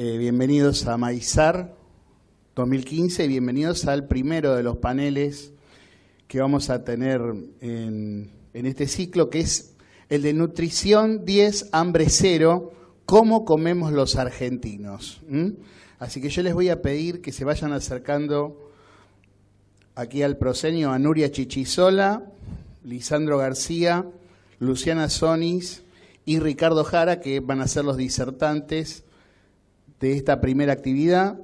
Bienvenidos a Maizar 2015 y bienvenidos al primero de los paneles que vamos a tener en este ciclo, que es el de Nutrición 10, Hambre Cero, ¿cómo comemos los argentinos? Así que yo les voy a pedir que se vayan acercando aquí al proscenio, a Nuria Chichisola, Lisandro García, Luciana Sonis y Ricardo Jara, que van a ser los disertantes de esta primera actividad.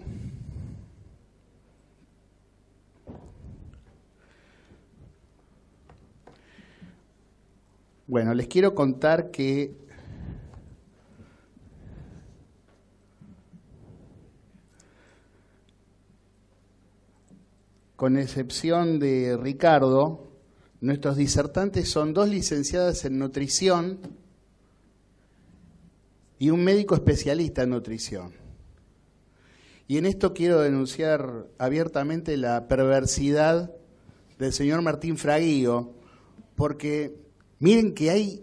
Bueno, les quiero contar que con excepción de Ricardo, nuestros disertantes son 2 licenciadas en nutrición y un médico especialista en nutrición. Y en esto quiero denunciar abiertamente la perversidad del señor Martín Fraguío, porque miren que hay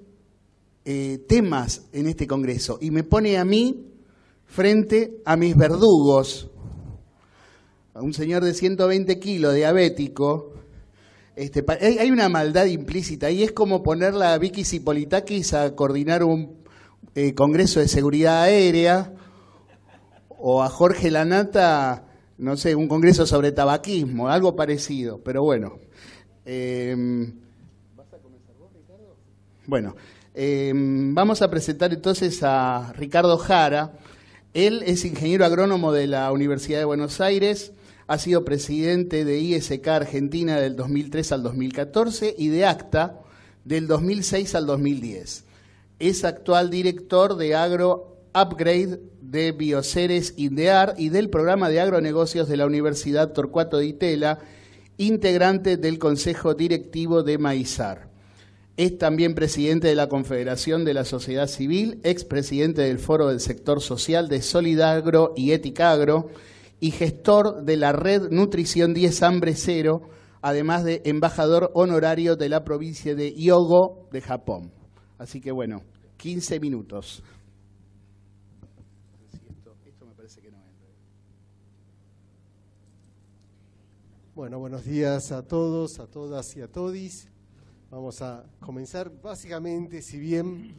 temas en este congreso y me pone a mí frente a mis verdugos, a un señor de 120 kilos, diabético. Hay una maldad implícita y es como ponerla a Vicky Zipolitakis a coordinar un congreso de seguridad aérea, o a Jorge Lanata, no sé, un congreso sobre tabaquismo, algo parecido, pero bueno. ¿Vas a comenzar vos, Ricardo? Bueno, vamos a presentar entonces a Ricardo Jara. Él es ingeniero agrónomo de la Universidad de Buenos Aires, ha sido presidente de ISK Argentina del 2003 al 2014 y de ACTA del 2006 al 2010. Es actual director de Agro Upgrade de Bioceres Indear y del programa de agronegocios de la Universidad Torcuato Di Tella, integrante del Consejo Directivo de Maizar. Es también presidente de la Confederación de la Sociedad Civil, expresidente del Foro del Sector Social de Solidagro y Eticagro y gestor de la Red Nutrición 10 Hambre Cero, además de embajador honorario de la provincia de Hyogo de Japón. Así que bueno, 15 minutos. Bueno, buenos días a todos, a todas y a todis. Vamos a comenzar. Básicamente, si bien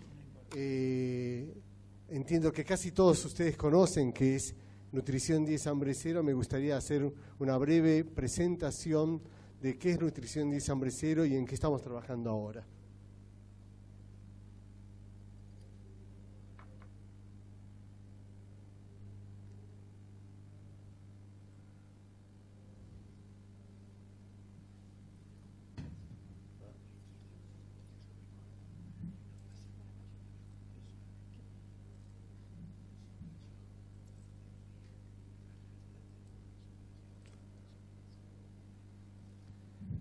entiendo que casi todos ustedes conocen que es Nutrición 10 Hambre Cero, me gustaría hacer una breve presentación de qué es Nutrición 10 Hambre Cero y en qué estamos trabajando ahora.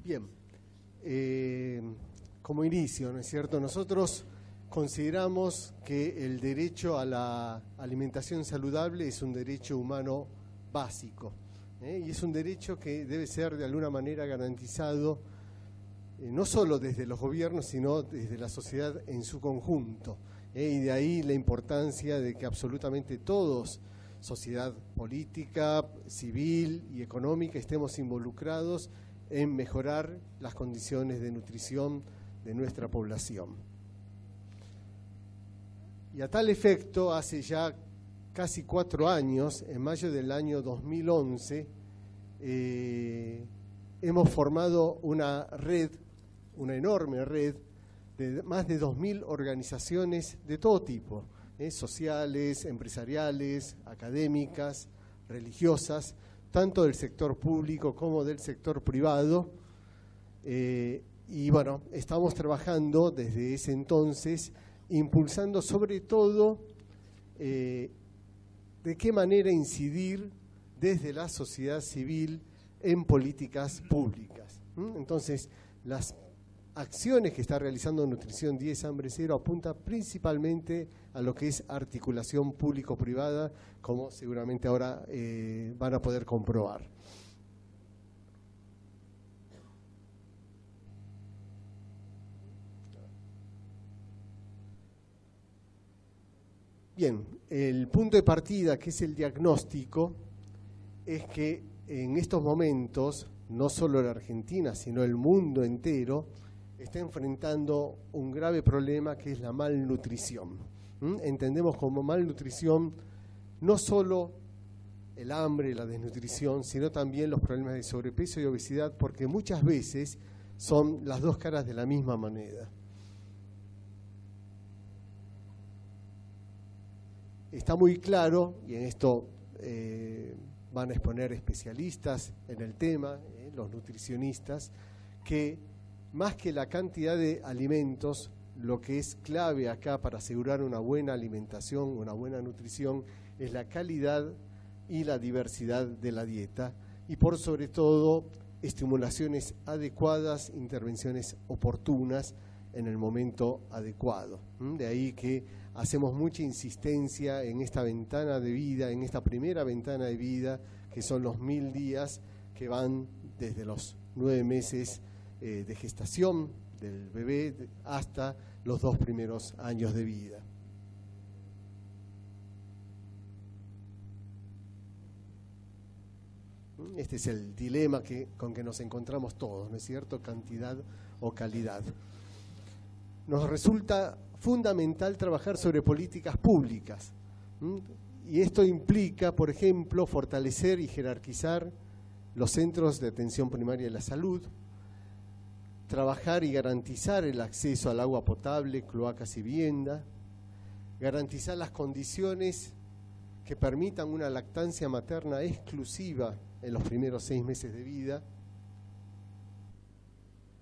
Bien, como inicio, ¿no es cierto? Nosotros consideramos que el derecho a la alimentación saludable es un derecho humano básico, y es un derecho que debe ser de alguna manera garantizado no solo desde los gobiernos, sino desde la sociedad en su conjunto, y de ahí la importancia de que absolutamente todos, sociedad política, civil y económica, estemos involucrados en mejorar las condiciones de nutrición de nuestra población. Y a tal efecto, hace ya casi 4 años, en mayo del año 2011, hemos formado una red, una enorme red, de más de 2.000 organizaciones de todo tipo, sociales, empresariales, académicas, religiosas, tanto del sector público como del sector privado, y bueno, estamos trabajando desde ese entonces, impulsando sobre todo de qué manera incidir desde la sociedad civil en políticas públicas. Entonces, las acciones que está realizando Nutrición 10 Hambre Cero apunta principalmente a lo que es articulación público-privada, como seguramente ahora van a poder comprobar. Bien, el punto de partida, que es el diagnóstico, es que en estos momentos, no solo la Argentina, sino el mundo entero, está enfrentando un grave problema que es la malnutrición. Entendemos como malnutrición no solo el hambre, la desnutrición, sino también los problemas de sobrepeso y obesidad, porque muchas veces son las dos caras de la misma moneda. Está muy claro, y en esto van a exponer especialistas en el tema, los nutricionistas, que más que la cantidad de alimentos, lo que es clave acá para asegurar una buena alimentación, una buena nutrición, es la calidad y la diversidad de la dieta, y por sobre todo estimulaciones adecuadas, intervenciones oportunas en el momento adecuado. De ahí que hacemos mucha insistencia en esta ventana de vida, en esta primera ventana de vida, que son los 1000 días que van desde los 9 meses de gestación del bebé hasta los 2 primeros años de vida. Este es el dilema con que nos encontramos todos, ¿no es cierto? Cantidad o calidad. Nos resulta fundamental trabajar sobre políticas públicas. Y esto implica, por ejemplo, fortalecer y jerarquizar los centros de atención primaria de la salud, trabajar y garantizar el acceso al agua potable, cloacas y vivienda, garantizar las condiciones que permitan una lactancia materna exclusiva en los primeros 6 meses de vida,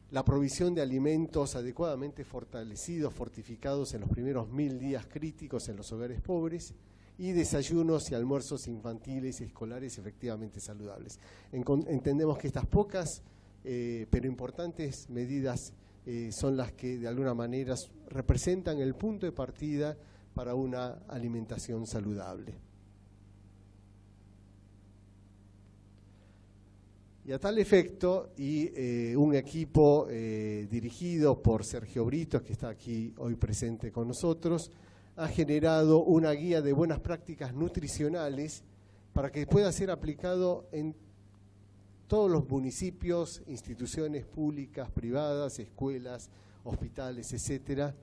la provisión de alimentos adecuadamente fortalecidos, fortificados en los primeros 1000 días críticos en los hogares pobres, y desayunos y almuerzos infantiles y escolares efectivamente saludables. Entendemos que estas pocas pero importantes medidas son las que de alguna manera representan el punto de partida para una alimentación saludable. Y a tal efecto, y un equipo dirigido por Sergio Britos, que está aquí hoy presente con nosotros, ha generado una guía de buenas prácticas nutricionales para que pueda ser aplicado en todos los municipios, instituciones públicas, privadas, escuelas, hospitales, etcétera.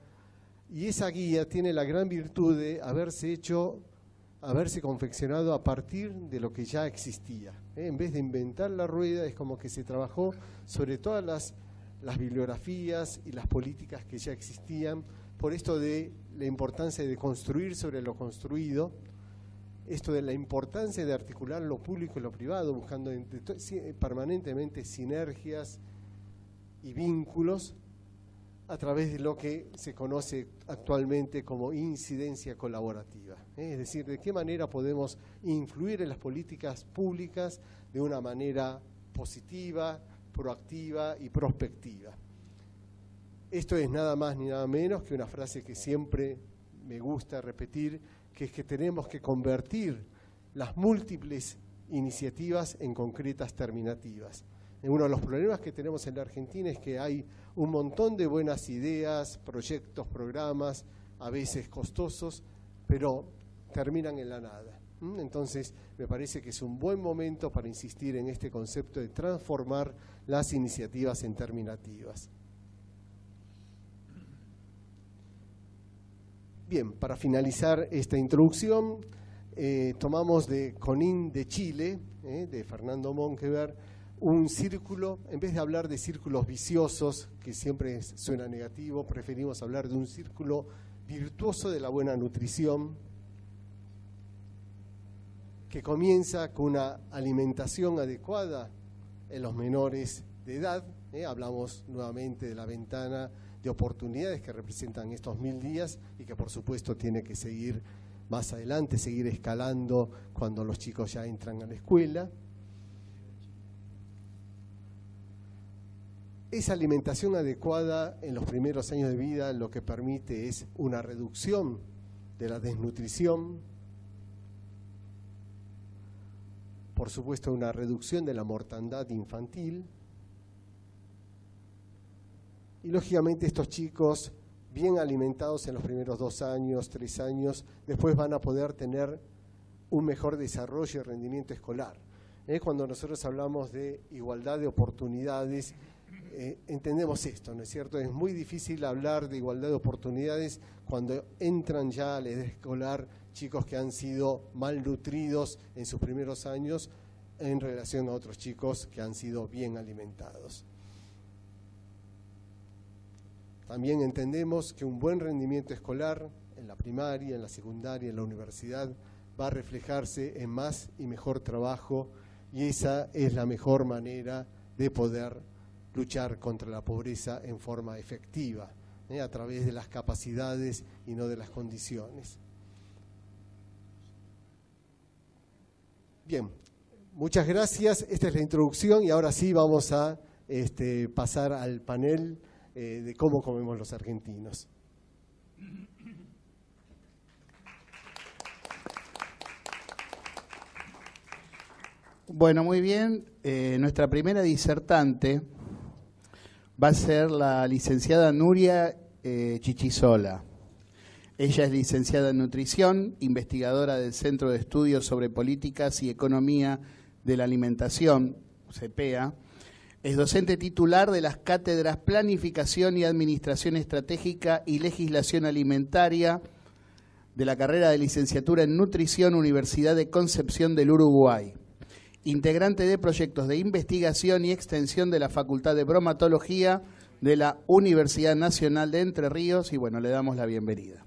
Y esa guía tiene la gran virtud de haberse confeccionado a partir de lo que ya existía. En vez de inventar la rueda, es como que se trabajó sobre todas las bibliografías y las políticas que ya existían, por esto de la importancia de construir sobre lo construido, esto de la importancia de articular lo público y lo privado, buscando permanentemente sinergias y vínculos a través de lo que se conoce actualmente como incidencia colaborativa. Es decir, de qué manera podemos influir en las políticas públicas de una manera positiva, proactiva y prospectiva. Esto es nada más ni nada menos que una frase que siempre me gusta repetir, que es que tenemos que convertir las múltiples iniciativas en concretas terminativas. Uno de los problemas que tenemos en la Argentina es que hay un montón de buenas ideas, proyectos, programas, a veces costosos, pero terminan en la nada. Entonces, me parece que es un buen momento para insistir en este concepto de transformar las iniciativas en terminativas. Bien, para finalizar esta introducción, tomamos de CONIN de Chile, de Fernando Monkeberg, un círculo. En vez de hablar de círculos viciosos, que siempre suena negativo, preferimos hablar de un círculo virtuoso de la buena nutrición, que comienza con una alimentación adecuada en los menores de edad. Hablamos nuevamente de la ventana de oportunidades que representan estos 1000 días y que por supuesto tiene que seguir más adelante, seguir escalando cuando los chicos ya entran a la escuela. Esa alimentación adecuada en los primeros años de vida lo que permite es una reducción de la desnutrición, por supuesto una reducción de la mortandad infantil, y lógicamente estos chicos bien alimentados en los primeros 2 años, 3 años, después van a poder tener un mejor desarrollo y rendimiento escolar. Cuando nosotros hablamos de igualdad de oportunidades, entendemos esto, ¿no es cierto? Es muy difícil hablar de igualdad de oportunidades cuando entran ya a la edad escolar chicos que han sido malnutridos en sus primeros años en relación a otros chicos que han sido bien alimentados. También entendemos que un buen rendimiento escolar en la primaria, en la secundaria, en la universidad va a reflejarse en más y mejor trabajo, y esa es la mejor manera de poder luchar contra la pobreza en forma efectiva, a través de las capacidades y no de las condiciones. Bien, muchas gracias. Esta es la introducción y ahora sí vamos a pasar al panel de cómo comemos los argentinos. Bueno, muy bien. Nuestra primera disertante va a ser la licenciada Nuria Chichisola. Ella es licenciada en nutrición, investigadora del Centro de Estudios sobre Políticas y Economía de la Alimentación, CEPEA. Es docente titular de las cátedras Planificación y Administración Estratégica y Legislación Alimentaria de la carrera de licenciatura en Nutrición, Universidad de Concepción del Uruguay. Integrante de proyectos de investigación y extensión de la Facultad de Bromatología de la Universidad Nacional de Entre Ríos. Y bueno, le damos la bienvenida.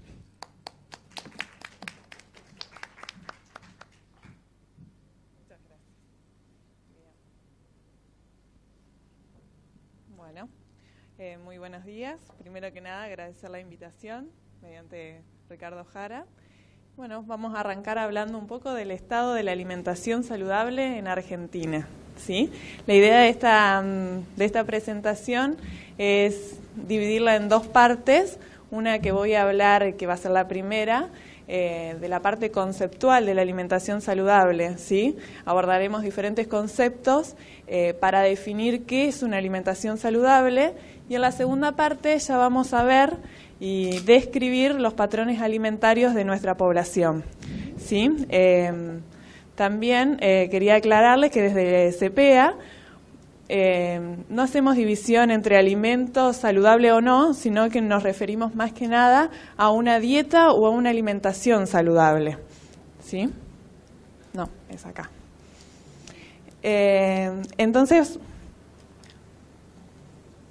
Muy buenos días. Primero que nada, agradecer la invitación mediante Ricardo Jara. Bueno, vamos a arrancar hablando un poco del estado de la alimentación saludable en Argentina, ¿sí? La idea de esta presentación es dividirla en 2 partes. Una que voy a hablar, que va a ser la primera, de la parte conceptual de la alimentación saludable, ¿sí? Abordaremos diferentes conceptos para definir qué es una alimentación saludable, y en la segunda parte ya vamos a ver y describir los patrones alimentarios de nuestra población, ¿sí? También quería aclararles que desde CEPEA no hacemos división entre alimentos saludable o no, sino que nos referimos más que nada a una dieta o a una alimentación saludable, ¿sí? No, es acá. Entonces,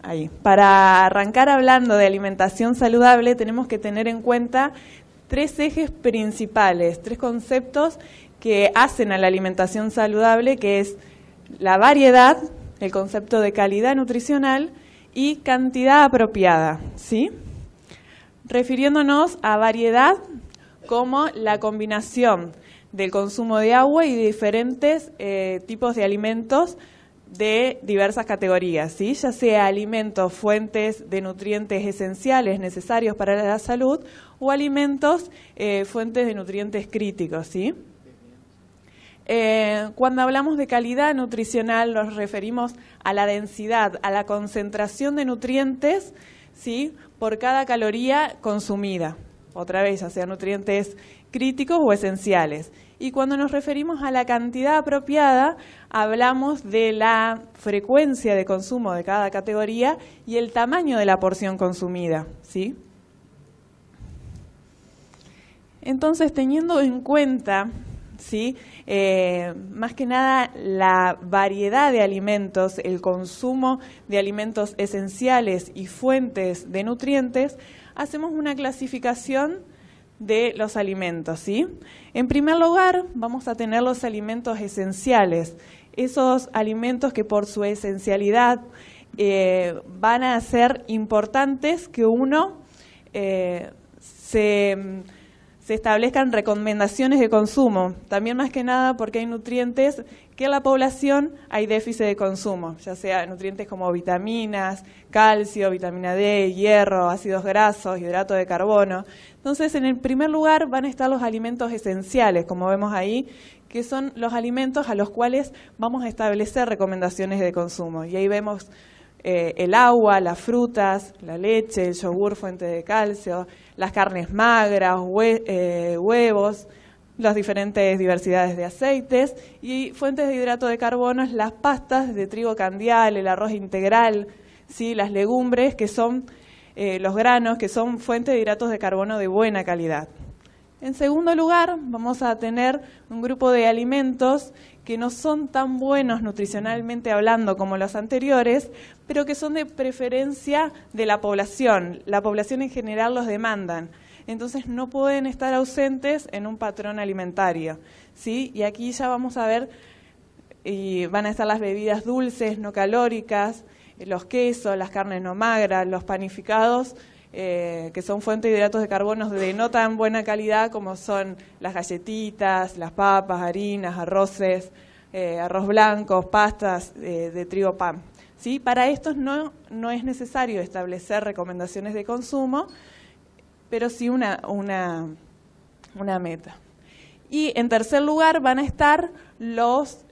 ahí, para arrancar hablando de alimentación saludable tenemos que tener en cuenta 3 ejes principales, 3 conceptos que hacen a la alimentación saludable, que es la variedad, el concepto de calidad nutricional y cantidad apropiada, ¿sí? Refiriéndonos a variedad como la combinación del consumo de agua y de diferentes tipos de alimentos de diversas categorías, ¿sí? Ya sea alimentos, fuentes de nutrientes esenciales necesarios para la salud, o alimentos, fuentes de nutrientes críticos, ¿sí? Cuando hablamos de calidad nutricional nos referimos a la densidad, a la concentración de nutrientes, ¿sí?, por cada caloría consumida. Otra vez, ya sean nutrientes críticos o esenciales. Y cuando nos referimos a la cantidad apropiada, hablamos de la frecuencia de consumo de cada categoría y el tamaño de la porción consumida, ¿sí? Entonces, teniendo en cuenta, ¿sí?, más que nada la variedad de alimentos, el consumo de alimentos esenciales y fuentes de nutrientes, hacemos una clasificación de los alimentos, ¿sí? En primer lugar, vamos a tener los alimentos esenciales, esos alimentos que por su esencialidad van a ser importantes que uno se establezcan recomendaciones de consumo, también más que nada porque hay nutrientes que en la población hay déficit de consumo, ya sea nutrientes como vitaminas, calcio, vitamina D, hierro, ácidos grasos, hidrato de carbono. Entonces, en el primer lugar van a estar los alimentos esenciales, como vemos ahí, que son los alimentos a los cuales vamos a establecer recomendaciones de consumo. Y ahí vemos el agua, las frutas, la leche, el yogur, fuente de calcio, las carnes magras, huevos, las diferentes diversidades de aceites y fuentes de hidrato de carbono, las pastas de trigo candial, el arroz integral, ¿sí? Las legumbres, que son los granos, que son fuentes de hidratos de carbono de buena calidad. En segundo lugar, vamos a tener un grupo de alimentos que no son tan buenos nutricionalmente hablando como los anteriores, pero que son de preferencia de la población. La población en general los demandan. Entonces no pueden estar ausentes en un patrón alimentario, ¿sí? Y aquí ya vamos a ver, y van a estar las bebidas dulces, no calóricas, los quesos, las carnes no magras, los panificados, que son fuentes de hidratos de carbono de no tan buena calidad como son las galletitas, las papas, harinas, arroces, arroz blanco, pastas de trigo pan. ¿Sí? Para estos no es necesario establecer recomendaciones de consumo, pero sí una meta. Y en tercer lugar van a estar los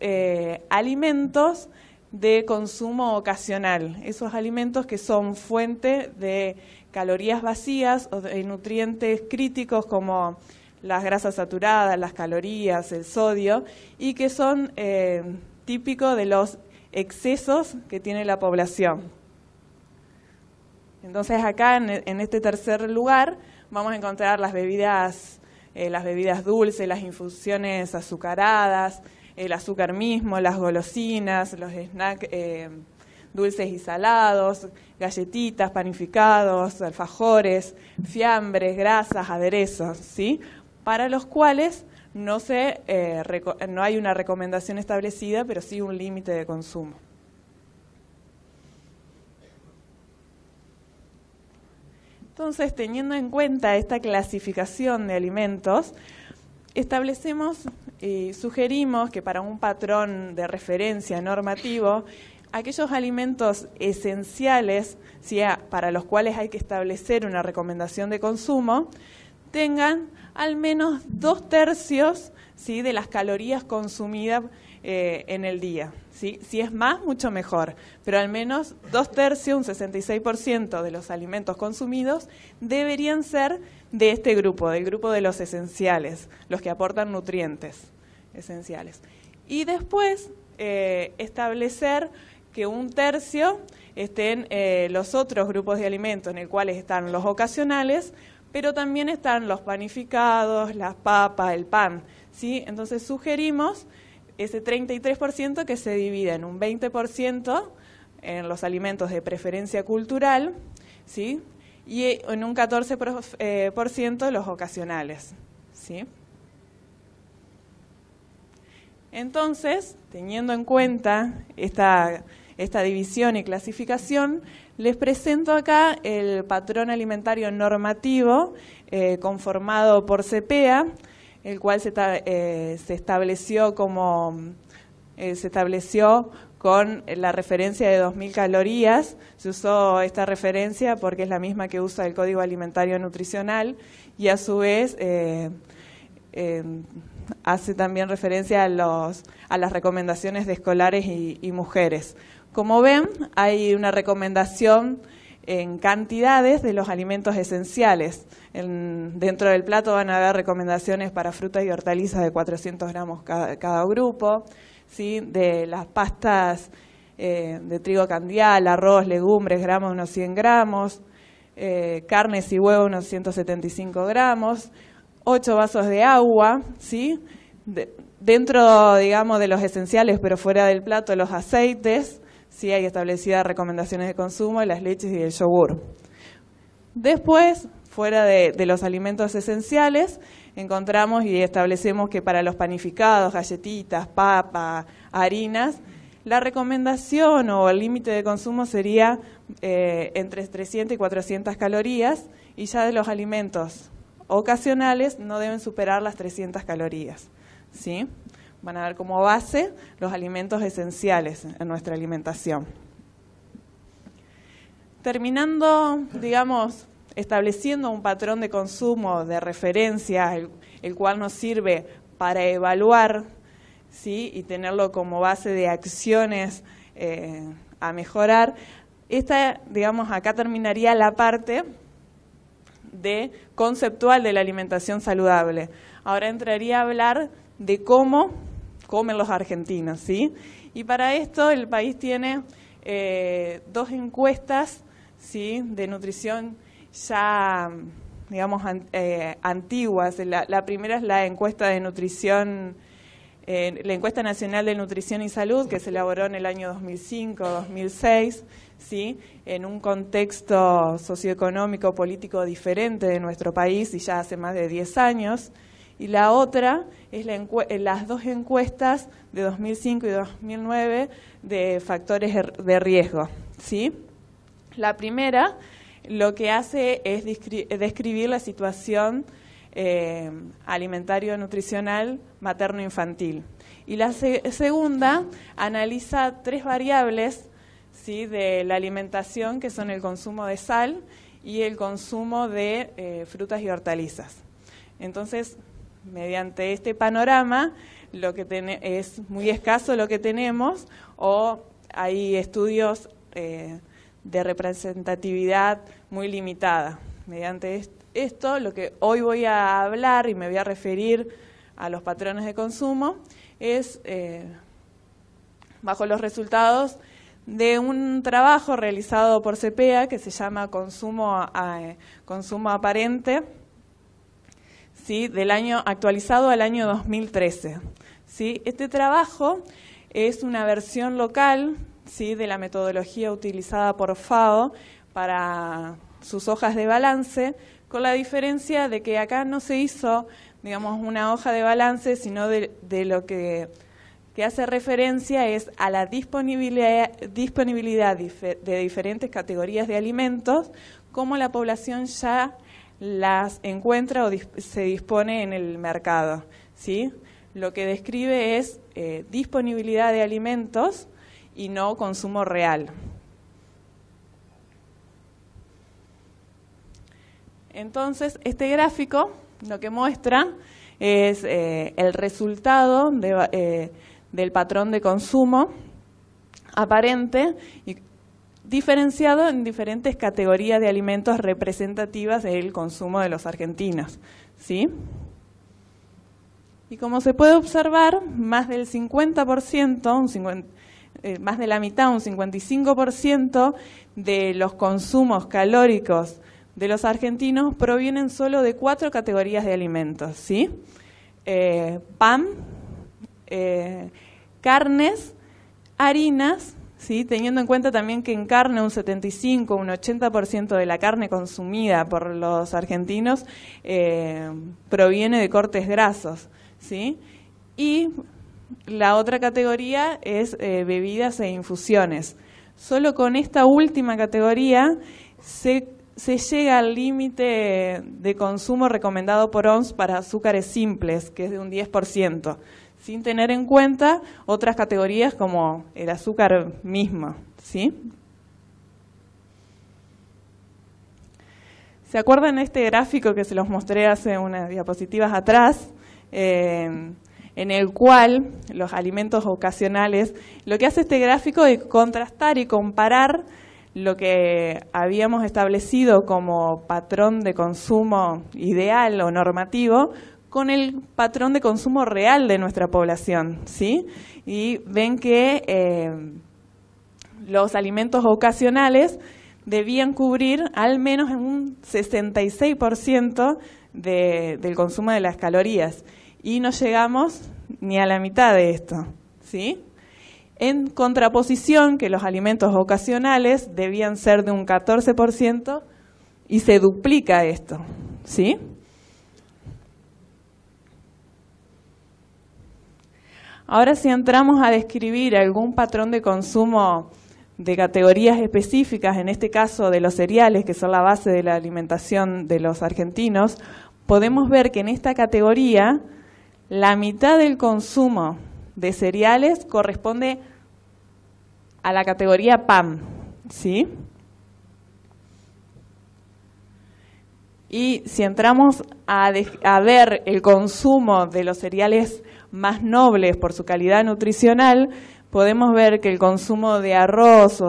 alimentos de consumo ocasional, esos alimentos que son fuente de calorías vacías o de nutrientes críticos como las grasas saturadas, las calorías, el sodio, y que son típicos de los excesos que tiene la población. Entonces acá en este tercer lugar vamos a encontrar las bebidas dulces, las infusiones azucaradas, el azúcar mismo, las golosinas, los snacks dulces y salados, galletitas, panificados, alfajores, fiambres, grasas, aderezos, ¿sí? Para los cuales no hay una recomendación establecida, pero sí un límite de consumo. Entonces, teniendo en cuenta esta clasificación de alimentos, establecemos y sugerimos que para un patrón de referencia normativo, aquellos alimentos esenciales, ¿sí?, para los cuales hay que establecer una recomendación de consumo, tengan al menos 2/3, ¿sí?, de las calorías consumidas en el día. ¿Sí? Si es más, mucho mejor, pero al menos 2/3, un 66% de los alimentos consumidos deberían ser de este grupo, del grupo de los esenciales, los que aportan nutrientes esenciales. Y después establecer que 1/3 estén los otros grupos de alimentos, en el cuales están los ocasionales, pero también están los panificados, las papas, el pan, ¿sí? Entonces sugerimos ese 33% que se divide en un 20% en los alimentos de preferencia cultural, ¿sí?, y en un 14% los ocasionales, ¿sí? Entonces, teniendo en cuenta esta división y clasificación, les presento acá el patrón alimentario normativo conformado por CEPEA, el cual se estableció con la referencia de 2.000 calorías. Se usó esta referencia porque es la misma que usa el Código Alimentario Nutricional y a su vez hace también referencia a las recomendaciones de escolares y mujeres. Como ven, hay una recomendación en cantidades de los alimentos esenciales. Dentro del plato van a haber recomendaciones para frutas y hortalizas de 400 gramos cada grupo, ¿sí?, de las pastas de trigo candial, arroz, legumbres, gramos, unos 100 gramos, carnes y huevos, unos 175 gramos, 8 vasos de agua, ¿sí?, dentro, digamos, de los esenciales, pero fuera del plato, los aceites, sí hay establecidas recomendaciones de consumo, las leches y el yogur. Después, fuera de los alimentos esenciales, encontramos y establecemos que para los panificados, galletitas, papas, harinas, la recomendación o el límite de consumo sería entre 300 y 400 calorías, y ya de los alimentos ocasionales no deben superar las 300 calorías, ¿sí? Van a ver como base los alimentos esenciales en nuestra alimentación. Terminando, digamos, estableciendo un patrón de consumo de referencia, el cual nos sirve para evaluar, ¿sí?, y tenerlo como base de acciones a mejorar, digamos, acá terminaría la parte conceptual de la alimentación saludable. Ahora entraría a hablar de cómo comen los argentinos, ¿sí? Y para esto el país tiene 2 encuestas, ¿sí?, de nutrición ya, digamos, antiguas. La primera es la encuesta de nutrición, la encuesta nacional de nutrición y salud, que se elaboró en el año 2005-2006, ¿sí?, en un contexto socioeconómico político diferente de nuestro país y ya hace más de 10 años. Y la otra es las 2 encuestas de 2005 y 2009 de factores de riesgo, ¿sí? La primera lo que hace es describir la situación alimentario-nutricional materno-infantil. Y la segunda analiza 3 variables, ¿sí?, de la alimentación, que son el consumo de sal y el consumo de frutas y hortalizas. Entonces, mediante este panorama, es muy escaso lo que tenemos, o hay estudios de representatividad muy limitada. Mediante esto, lo que hoy voy a hablar y me voy a referir a los patrones de consumo es bajo los resultados de un trabajo realizado por CEPEA que se llama Consumo Aparente, ¿sí?, del año actualizado al año 2013. ¿Sí? Este trabajo es una versión local, ¿sí?, de la metodología utilizada por FAO para sus hojas de balance, con la diferencia de que acá no se hizo, digamos, una hoja de balance, sino de lo que hace referencia es a la disponibilidad de diferentes categorías de alimentos, como la población ya las encuentra o se dispone en el mercado, ¿sí? Lo que describe es disponibilidad de alimentos y no consumo real. Entonces, este gráfico lo que muestra es el resultado del patrón de consumo aparente y diferenciado en diferentes categorías de alimentos representativas del consumo de los argentinos, ¿sí? Y como se puede observar, más del 50%, más de la mitad, un 55% de los consumos calóricos de los argentinos provienen solo de 4 categorías de alimentos, ¿sí? Pan, carnes, harinas, ¿sí?, teniendo en cuenta también que en carne un 75, un 80% de la carne consumida por los argentinos proviene de cortes grasos, ¿sí? Y la otra categoría es bebidas e infusiones. Solo con esta última categoría se llega al límite de consumo recomendado por OMS para azúcares simples, que es de un 10%. Sin tener en cuenta otras categorías como el azúcar mismo, ¿sí? ¿Se acuerdan de este gráfico que se los mostré hace unas diapositivas atrás? En el cual los alimentos ocasionales, lo que hace este gráfico es contrastar y comparar lo que habíamos establecido como patrón de consumo ideal o normativo con el patrón de consumo real de nuestra población, ¿sí? Y ven que los alimentos ocasionales debían cubrir al menos un 66% del consumo de las calorías, y no llegamos ni a la mitad de esto, ¿sí? En contraposición, que los alimentos ocasionales debían ser de un 14% y se duplica esto, ¿sí? Ahora, si entramos a describir algún patrón de consumo de categorías específicas, en este caso de los cereales, que son la base de la alimentación de los argentinos, podemos ver que en esta categoría la mitad del consumo de cereales corresponde a la categoría pan, ¿sí? Y si entramos a ver el consumo de los cereales más nobles por su calidad nutricional, podemos ver que el consumo de arroz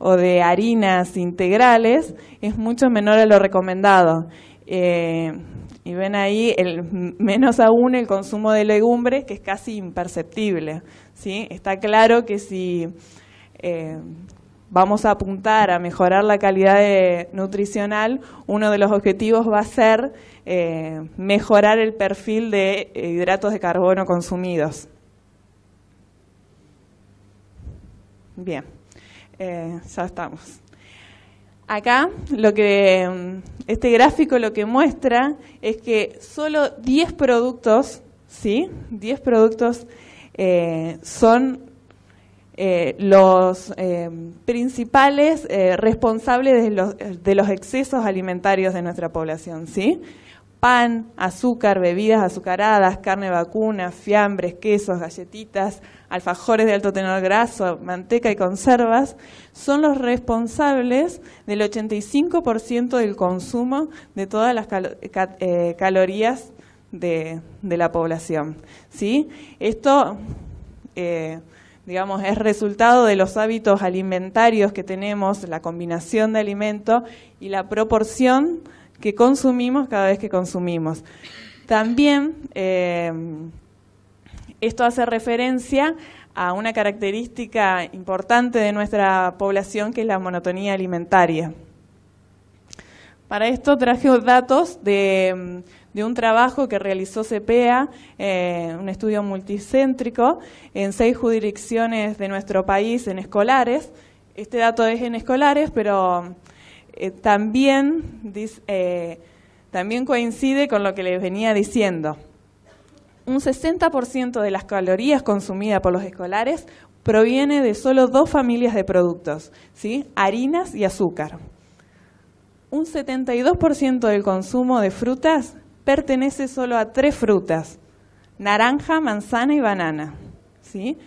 o de harinas integrales es mucho menor a lo recomendado. Y ven ahí, menos aún el consumo de legumbres, que es casi imperceptible, ¿sí? Está claro que si vamos a apuntar a mejorar la calidad nutricional, uno de los objetivos va a ser mejorar el perfil de hidratos de carbono consumidos. Bien, ya estamos. Acá este gráfico lo que muestra es que solo 10 productos, ¿sí? 10 productos son los principales responsables de los excesos alimentarios de nuestra población, ¿sí? Pan, azúcar, bebidas azucaradas, carne vacuna, fiambres, quesos, galletitas, alfajores de alto tenor graso, manteca y conservas, son los responsables del 85% del consumo de todas las calorías de la población, ¿sí? Esto, digamos, es resultado de los hábitos alimentarios que tenemos, la combinación de alimentos y la proporción que consumimos cada vez que consumimos. También esto hace referencia a una característica importante de nuestra población, que es la monotonía alimentaria. Para esto traje datos de un trabajo que realizó CEPEA, un estudio multicéntrico, en 6 jurisdicciones de nuestro país en escolares. Este dato es en escolares, pero también coincide con lo que les venía diciendo. Un 60% de las calorías consumidas por los escolares proviene de solo 2 familias de productos, ¿sí? Harinas y azúcar. Un 72% del consumo de frutas pertenece solo a 3 frutas: naranja, manzana y banana, ¿sí?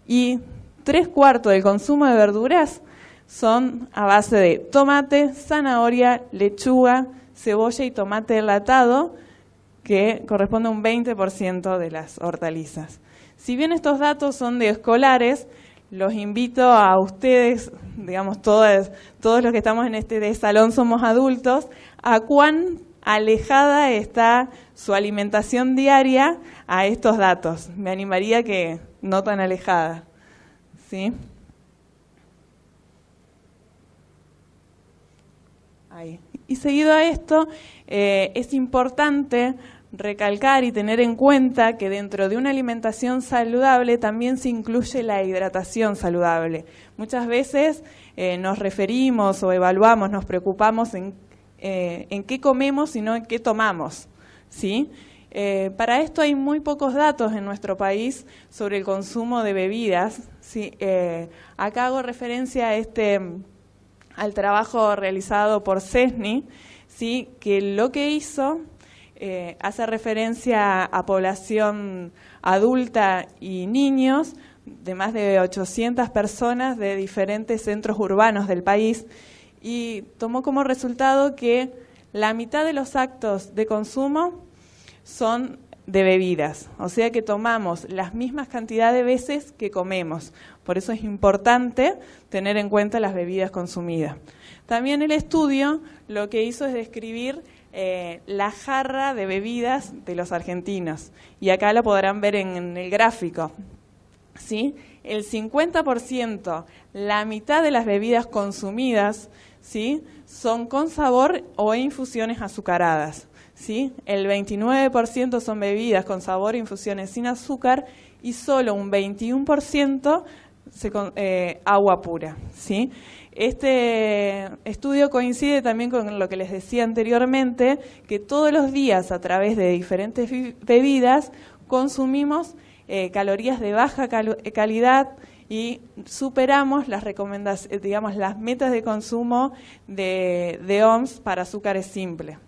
Y 3/4 del consumo de verduras son a base de tomate, zanahoria, lechuga, cebolla y tomate enlatado, que corresponde a un 20% de las hortalizas. Si bien estos datos son de escolares, los invito a ustedes, digamos todos los que estamos en este salón somos adultos, a cuán alejada está su alimentación diaria a estos datos. Me animaría que no tan alejada, ¿sí? Ahí. Y seguido a esto, es importante recalcar y tener en cuenta que dentro de una alimentación saludable también se incluye la hidratación saludable. Muchas veces nos referimos o evaluamos, nos preocupamos en qué comemos y no en qué tomamos, ¿sí? Para esto hay muy pocos datos en nuestro país sobre el consumo de bebidas, ¿sí? Acá hago referencia al trabajo realizado por CESNI, ¿sí? Que lo que hizo hace referencia a población adulta y niños de más de 800 personas de diferentes centros urbanos del país, y tomó como resultado que la mitad de los actos de consumo son de bebidas, o sea que tomamos las mismas cantidades de veces que comemos. Por eso es importante tener en cuenta las bebidas consumidas. También el estudio lo que hizo es describir la jarra de bebidas de los argentinos, y acá lo podrán ver en el gráfico, ¿sí? El 50%, la mitad de las bebidas consumidas, ¿sí? Son con sabor o infusiones azucaradas, ¿sí? El 29% son bebidas con sabor e infusiones sin azúcar, y solo un 21% agua pura, ¿sí? Este estudio coincide también con lo que les decía anteriormente, que todos los días a través de diferentes bebidas consumimos calorías de baja calidad y superamos las recomendaciones, digamos, las metas de consumo de OMS para azúcares simples.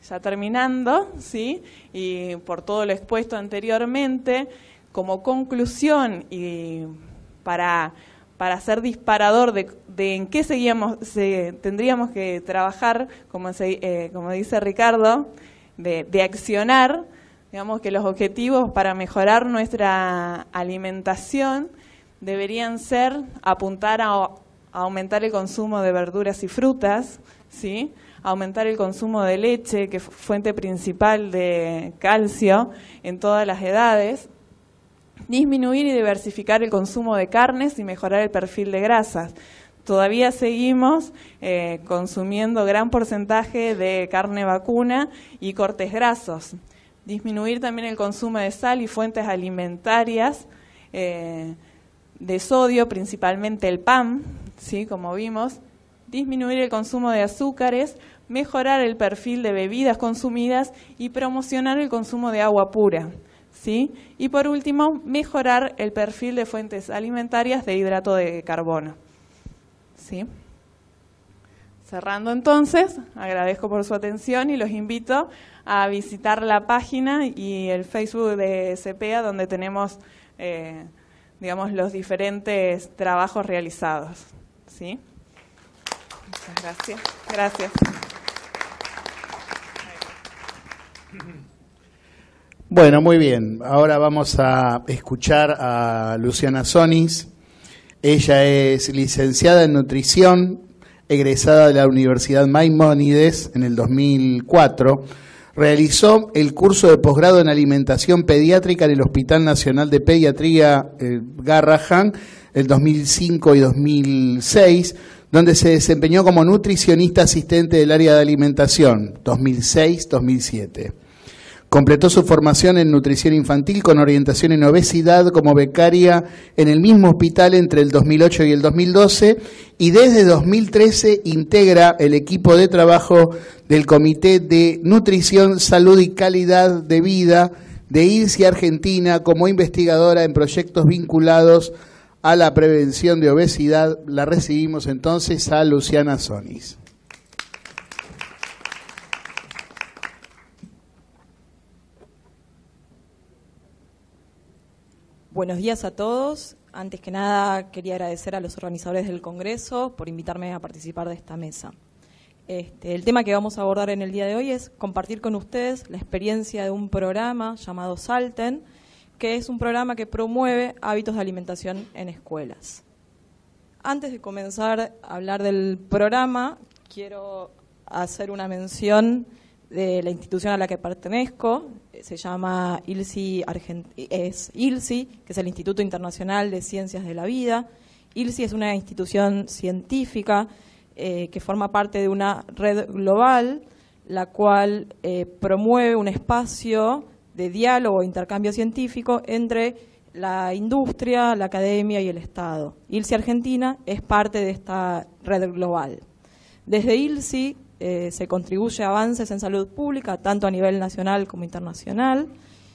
Ya terminando, ¿sí? Y por todo lo expuesto anteriormente, como conclusión y para ser disparador de en qué tendríamos que trabajar, como dice Ricardo, de accionar, digamos que los objetivos para mejorar nuestra alimentación deberían ser apuntar a aumentar el consumo de verduras y frutas, ¿sí? Aumentar el consumo de leche, que es fuente principal de calcio en todas las edades, disminuir y diversificar el consumo de carnes y mejorar el perfil de grasas. Todavía seguimos consumiendo gran porcentaje de carne vacuna y cortes grasos. Disminuir también el consumo de sal y fuentes alimentarias de sodio, principalmente el pan, ¿sí? Como vimos. Disminuir el consumo de azúcares, mejorar el perfil de bebidas consumidas y promocionar el consumo de agua pura, ¿sí? Y por último, mejorar el perfil de fuentes alimentarias de hidrato de carbono, ¿sí? Cerrando entonces, agradezco por su atención y los invito a visitar la página y el Facebook de CEPEA, donde tenemos, digamos, los diferentes trabajos realizados, ¿sí? Muchas gracias. Gracias. Bueno, muy bien. Ahora vamos a escuchar a Luciana Sonis. Ella es licenciada en nutrición, egresada de la Universidad Maimónides en el 2004. Realizó el curso de posgrado en alimentación pediátrica en el Hospital Nacional de Pediatría Garrahan el 2005 y 2006, donde se desempeñó como nutricionista asistente del área de alimentación, 2006-2007. Completó su formación en nutrición infantil con orientación en obesidad como becaria en el mismo hospital entre el 2008 y el 2012, y desde 2013 integra el equipo de trabajo del Comité de Nutrición, Salud y Calidad de Vida de ILSI Argentina como investigadora en proyectos vinculados a la prevención de obesidad. La recibimos entonces a Luciana Sonis. Buenos días a todos. Antes que nada, quería agradecer a los organizadores del Congreso por invitarme a participar de esta mesa. El tema que vamos a abordar en el día de hoy es compartir con ustedes la experiencia de un programa llamado Salten, que es un programa que promueve hábitos de alimentación en escuelas. Antes de comenzar a hablar del programa, quiero hacer una mención de la institución a la que pertenezco. Se llama ILSI, que es el Instituto Internacional de Ciencias de la Vida. ILSI es una institución científica que forma parte de una red global, la cual promueve un espacio de diálogo e intercambio científico entre la industria, la academia y el Estado. ILSI Argentina es parte de esta red global. Desde ILSI se contribuye a avances en salud pública, tanto a nivel nacional como internacional,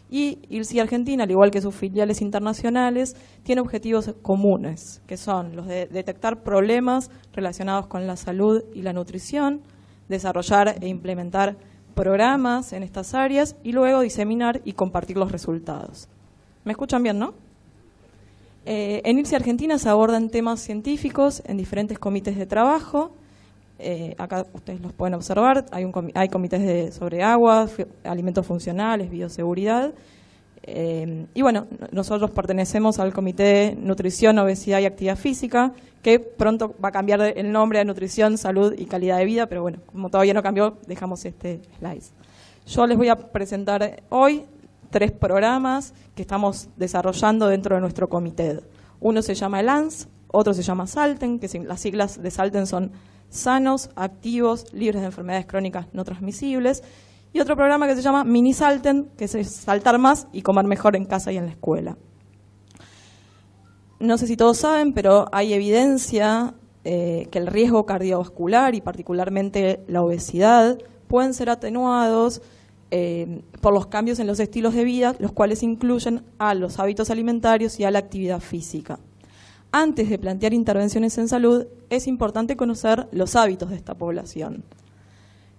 y ILSI Argentina, al igual que sus filiales internacionales, tiene objetivos comunes, que son los de detectar problemas relacionados con la salud y la nutrición, desarrollar e implementar programas en estas áreas y luego diseminar y compartir los resultados. ¿Me escuchan bien, no? En ILSI Argentina se abordan temas científicos en diferentes comités de trabajo. Acá ustedes los pueden observar, hay comités sobre agua, alimentos funcionales, bioseguridad. Y bueno, nosotros pertenecemos al Comité de Nutrición, Obesidad y Actividad Física, que pronto va a cambiar el nombre a Nutrición, Salud y Calidad de Vida, pero bueno, como todavía no cambió, dejamos este slide. Yo les voy a presentar hoy 3 programas que estamos desarrollando dentro de nuestro comité. Uno se llama LANS, otro se llama Salten, que las siglas de Salten son sanos, activos, libres de enfermedades crónicas no transmisibles, y otro programa que se llama Mini Salten, que es saltar más y comer mejor en casa y en la escuela. No sé si todos saben, pero hay evidencia que el riesgo cardiovascular y particularmente la obesidad pueden ser atenuados por los cambios en los estilos de vida, los cuales incluyen a los hábitos alimentarios y a la actividad física. Antes de plantear intervenciones en salud, es importante conocer los hábitos de esta población.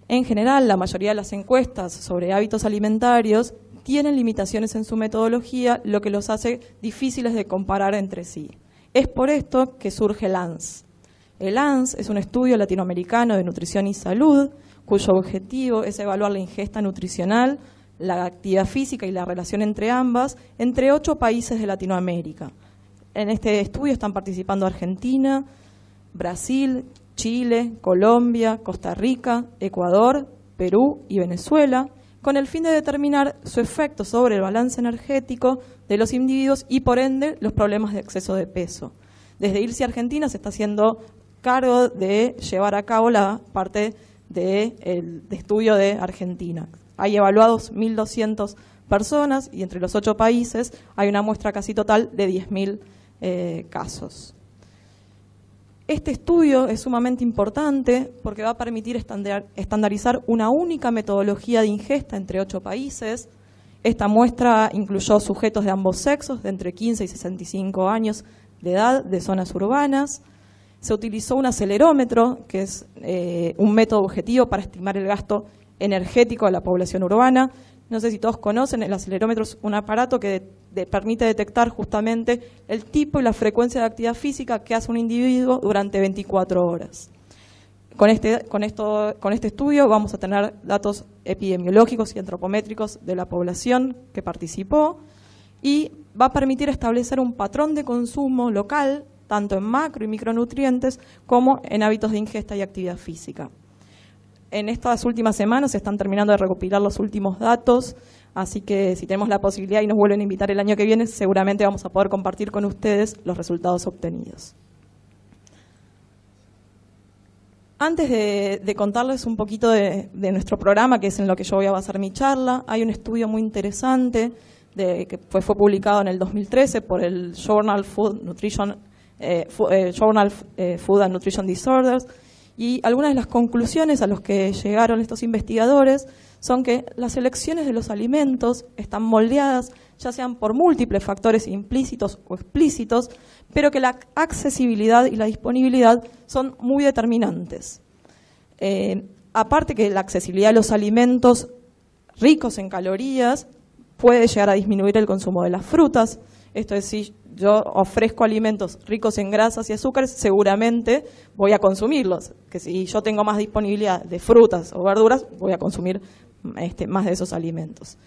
En general, la mayoría de las encuestas sobre hábitos alimentarios tienen limitaciones en su metodología, lo que los hace difíciles de comparar entre sí. Es por esto que surge el ANS. El ANS es un estudio latinoamericano de nutrición y salud, cuyo objetivo es evaluar la ingesta nutricional, la actividad física y la relación entre ambas, entre 8 países de Latinoamérica. En este estudio están participando Argentina, Brasil, Chile, Colombia, Costa Rica, Ecuador, Perú y Venezuela, con el fin de determinar su efecto sobre el balance energético de los individuos y, por ende, los problemas de exceso de peso. Desde ILSI Argentina se está haciendo cargo de llevar a cabo la parte de estudio de Argentina. Hay evaluados 1.200 personas y entre los 8 países hay una muestra casi total de 10.000 casos. Este estudio es sumamente importante porque va a permitir estandarizar una única metodología de ingesta entre 8 países. Esta muestra incluyó sujetos de ambos sexos, de entre 15 y 65 años de edad, de zonas urbanas. Se utilizó un acelerómetro, que es un método objetivo para estimar el gasto energético de la población urbana. No sé si todos conocen, el acelerómetro es un aparato que permite detectar justamente el tipo y la frecuencia de actividad física que hace un individuo durante 24 horas. Con este estudio vamos a tener datos epidemiológicos y antropométricos de la población que participó y va a permitir establecer un patrón de consumo local, tanto en macro y micronutrientes como en hábitos de ingesta y actividad física. En estas últimas semanas se están terminando de recopilar los últimos datos, así que si tenemos la posibilidad y nos vuelven a invitar el año que viene, seguramente vamos a poder compartir con ustedes los resultados obtenidos. Antes de contarles un poquito de nuestro programa, que es en lo que yo voy a basar mi charla, hay un estudio muy interesante que fue publicado en el 2013 por el Journal Food and Nutrition Disorders, y algunas de las conclusiones a las que llegaron estos investigadores son que las elecciones de los alimentos están moldeadas ya sean por múltiples factores implícitos o explícitos, pero que la accesibilidad y la disponibilidad son muy determinantes. Aparte que la accesibilidad de los alimentos ricos en calorías puede llegar a disminuir el consumo de las frutas. Esto es, si yo ofrezco alimentos ricos en grasas y azúcares, seguramente voy a consumirlos. Que si yo tengo más disponibilidad de frutas o verduras, voy a consumir más de esos alimentos.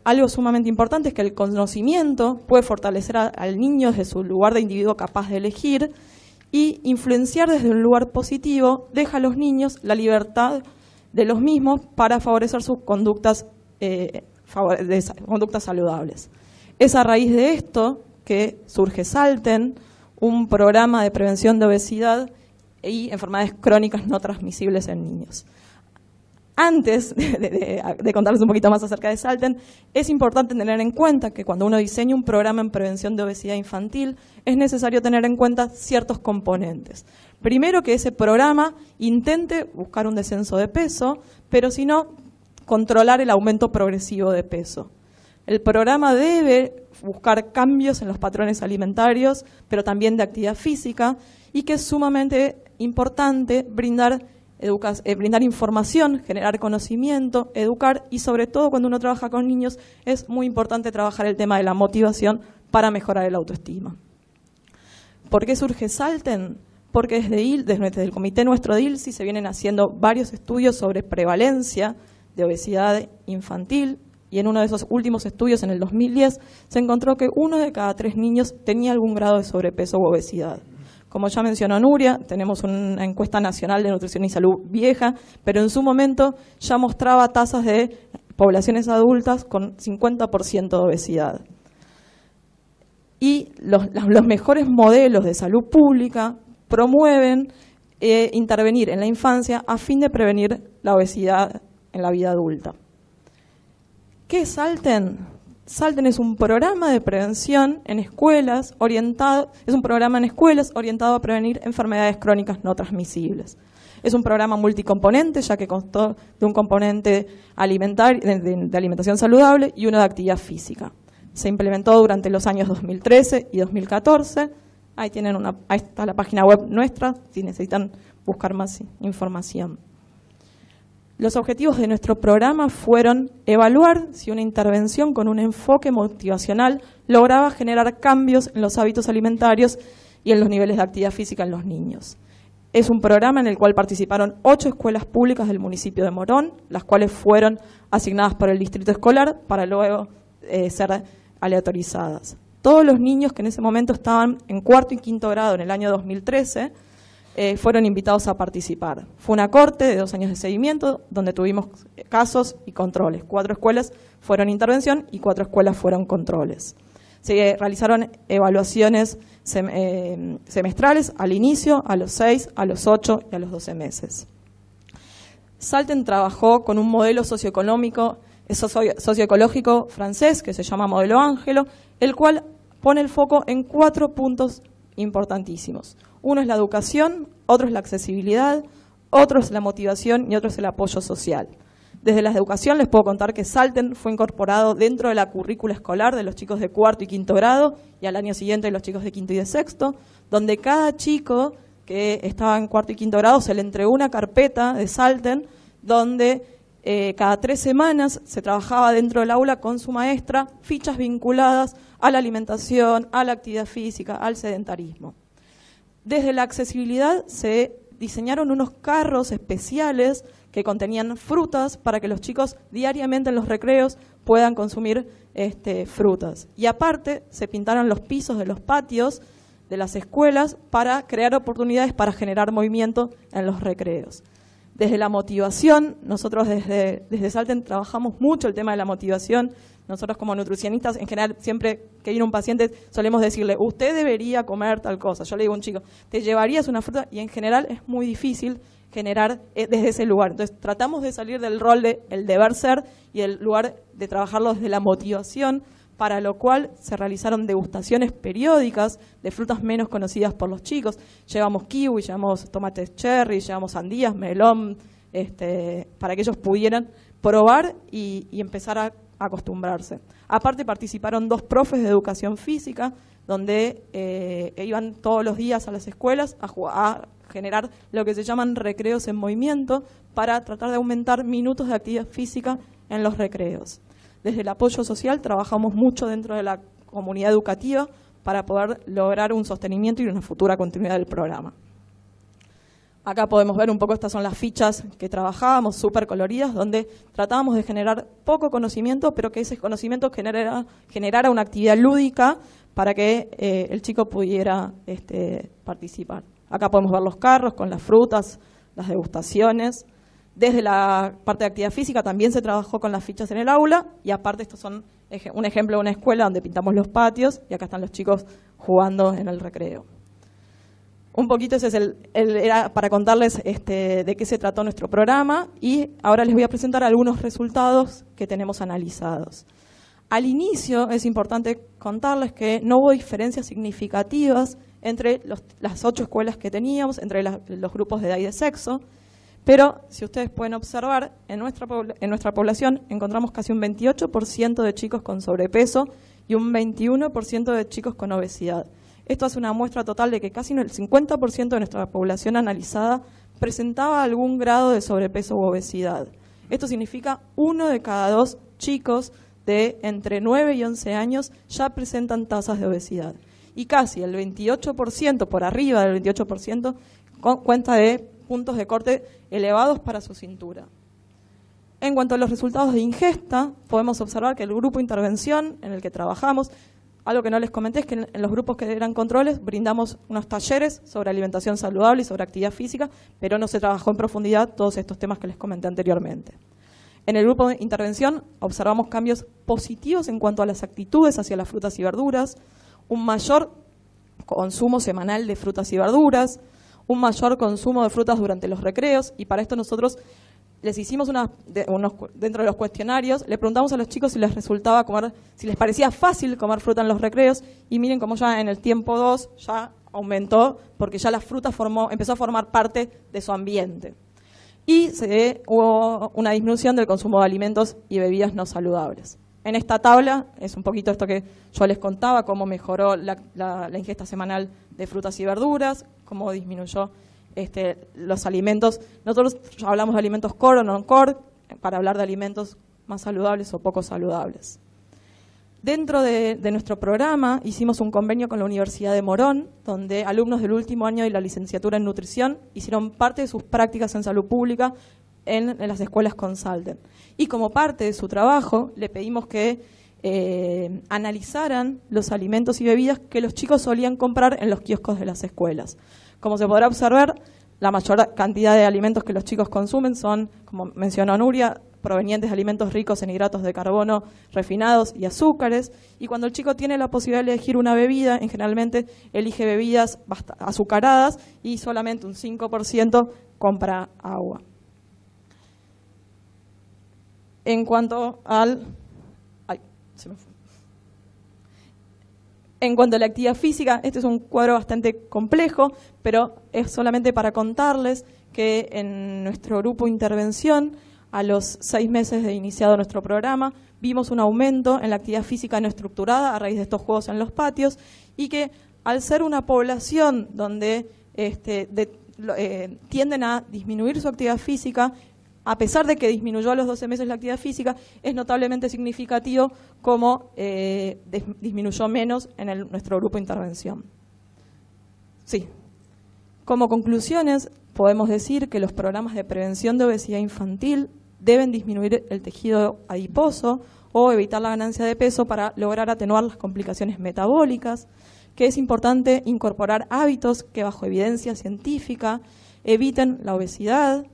Algo sumamente importante es que el conocimiento puede fortalecer al niño desde su lugar de individuo capaz de elegir y influenciar desde un lugar positivo, deja a los niños la libertad de los mismos para favorecer sus conductas saludables. Es a raíz de esto que surge Salten, un programa de prevención de obesidad y enfermedades crónicas no transmisibles en niños. Antes de contarles un poquito más acerca de Salten, es importante tener en cuenta que cuando uno diseña un programa en prevención de obesidad infantil, es necesario tener en cuenta ciertos componentes. Primero, que ese programa intente buscar un descenso de peso, pero si no, controlar el aumento progresivo de peso. El programa debe buscar cambios en los patrones alimentarios, pero también de actividad física, y que es sumamente importante brindar información, generar conocimiento, educar, y sobre todo cuando uno trabaja con niños es muy importante trabajar el tema de la motivación para mejorar el autoestima. ¿Por qué surge Salten? Porque desde el comité nuestro de ILSI se vienen haciendo varios estudios sobre prevalencia de obesidad infantil, y en uno de esos últimos estudios, en el 2010, se encontró que 1 de cada 3 niños tenía algún grado de sobrepeso u obesidad. Como ya mencionó Nuria, tenemos una encuesta nacional de nutrición y salud vieja, pero en su momento ya mostraba tasas de poblaciones adultas con 50% de obesidad. Y los mejores modelos de salud pública promueven intervenir en la infancia a fin de prevenir la obesidad en la vida adulta. ¿Qué es Salten? Salten es un programa de prevención en escuelas orientado a prevenir enfermedades crónicas no transmisibles. Es un programa multicomponente, ya que constó de un componente de alimentación saludable y uno de actividad física. Se implementó durante los años 2013 y 2014. Ahí está la página web nuestra, si necesitan buscar más información. Los objetivos de nuestro programa fueron evaluar si una intervención con un enfoque motivacional lograba generar cambios en los hábitos alimentarios y en los niveles de actividad física en los niños. Es un programa en el cual participaron 8 escuelas públicas del municipio de Morón, las cuales fueron asignadas por el distrito escolar para luego ser aleatorizadas. todos los niños que en ese momento estaban en cuarto y quinto grado en el año 2013 fueron invitados a participar. Fue una corte de 2 años de seguimiento donde tuvimos casos y controles. 4 escuelas fueron intervención y 4 escuelas fueron controles. Se realizaron evaluaciones semestrales al inicio, a los 6, a los 8 y a los 12 meses. Salten trabajó con un modelo socioecológico francés que se llama Modelo Ángelo, el cual pone el foco en 4 puntos importantísimos. Uno es la educación, otro es la accesibilidad, otro es la motivación y otro es el apoyo social. Desde la educación les puedo contar que Salten fue incorporado dentro de la currícula escolar de los chicos de cuarto y quinto grado y al año siguiente de los chicos de quinto y de sexto, donde cada chico que estaba en cuarto y quinto grado se le entregó una carpeta de Salten donde cada 3 semanas se trabajaba dentro del aula con su maestra fichas vinculadas a la alimentación, a la actividad física, al sedentarismo. Desde la accesibilidad se diseñaron unos carros especiales que contenían frutas para que los chicos diariamente en los recreos puedan consumir frutas. Y aparte se pintaron los pisos de los patios de las escuelas para crear oportunidades para generar movimiento en los recreos. Desde la motivación, nosotros desde Salten trabajamos mucho el tema de la motivación. Nosotros como nutricionistas, en general, siempre que viene un paciente, solemos decirle, usted debería comer tal cosa. Yo le digo a un chico, ¿te llevarías una fruta? Y en general es muy difícil generar desde ese lugar. Entonces tratamos de salir del rol de el deber ser y el lugar de trabajarlo desde la motivación, para lo cual se realizaron degustaciones periódicas de frutas menos conocidas por los chicos. Llevamos kiwi, llevamos tomates cherry, llevamos sandías, melón, para que ellos pudieran probar y empezar a acostumbrarse. Aparte participaron 2 profes de educación física, donde iban todos los días a las escuelas a generar lo que se llaman recreos en movimiento para tratar de aumentar minutos de actividad física en los recreos. Desde el apoyo social trabajamos mucho dentro de la comunidad educativa para poder lograr un sostenimiento y una futura continuidad del programa. Acá podemos ver un poco, estas son las fichas que trabajábamos, súper coloridas, donde tratábamos de generar poco conocimiento, pero que ese conocimiento generara una actividad lúdica para que el chico pudiera participar. Acá podemos ver los carros con las frutas, las degustaciones. Desde la parte de actividad física también se trabajó con las fichas en el aula y aparte estos son un ejemplo de una escuela donde pintamos los patios y acá están los chicos jugando en el recreo. Un poquito ese era para contarles de qué se trató nuestro programa y ahora les voy a presentar algunos resultados que tenemos analizados. Al inicio es importante contarles que no hubo diferencias significativas entre las 8 escuelas que teníamos, entre los grupos de edad y de sexo. Pero, si ustedes pueden observar, en nuestra población encontramos casi un 28% de chicos con sobrepeso y un 21% de chicos con obesidad. Esto hace una muestra total de que casi el 50% de nuestra población analizada presentaba algún grado de sobrepeso u obesidad. Esto significa 1 de cada 2 chicos de entre 9 y 11 años ya presentan tasas de obesidad. Y casi el 28%, por arriba del 28%, cuenta de puntos de corte elevados para su cintura. En cuanto a los resultados de ingesta, podemos observar que el grupo de intervención en el que trabajamos, algo que no les comenté es que en los grupos que eran controles brindamos unos talleres sobre alimentación saludable y sobre actividad física, pero no se trabajó en profundidad todos estos temas que les comenté anteriormente. En el grupo de intervención observamos cambios positivos en cuanto a las actitudes hacia las frutas y verduras, un mayor consumo semanal de frutas y verduras, un mayor consumo de frutas durante los recreos, y para esto nosotros les hicimos dentro de los cuestionarios, le preguntamos a los chicos si les resultaba comer, si les parecía fácil comer fruta en los recreos, y miren cómo ya en el tiempo 2 ya aumentó, porque ya la fruta empezó a formar parte de su ambiente. Y hubo una disminución del consumo de alimentos y bebidas no saludables. En esta tabla es un poquito esto que yo les contaba, cómo mejoró la ingesta semanal de frutas y verduras, cómo disminuyó los alimentos. Nosotros hablamos de alimentos core o non-core para hablar de alimentos más saludables o poco saludables. Dentro de nuestro programa hicimos un convenio con la Universidad de Morón, donde alumnos del último año de la licenciatura en nutrición hicieron parte de sus prácticas en salud pública en las escuelas con Salten. Y como parte de su trabajo le pedimos que analizaran los alimentos y bebidas que los chicos solían comprar en los kioscos de las escuelas. Como se podrá observar, la mayor cantidad de alimentos que los chicos consumen son, como mencionó Nuria, provenientes de alimentos ricos en hidratos de carbono refinados y azúcares, y cuando el chico tiene la posibilidad de elegir una bebida, generalmente elige bebidas azucaradas y solamente un 5% compra agua. En cuanto al... En cuanto a la actividad física, este es un cuadro bastante complejo, pero es solamente para contarles que en nuestro grupo de intervención, a los 6 meses de iniciado nuestro programa, vimos un aumento en la actividad física no estructurada a raíz de estos juegos en los patios, y que al ser una población donde tienden a disminuir su actividad física, a pesar de que disminuyó a los 12 meses la actividad física, es notablemente significativo como disminuyó menos en nuestro grupo de intervención. Sí. Como conclusiones, podemos decir que los programas de prevención de obesidad infantil deben disminuir el tejido adiposo o evitar la ganancia de peso para lograr atenuar las complicaciones metabólicas, que es importante incorporar hábitos que bajo evidencia científica eviten la obesidad,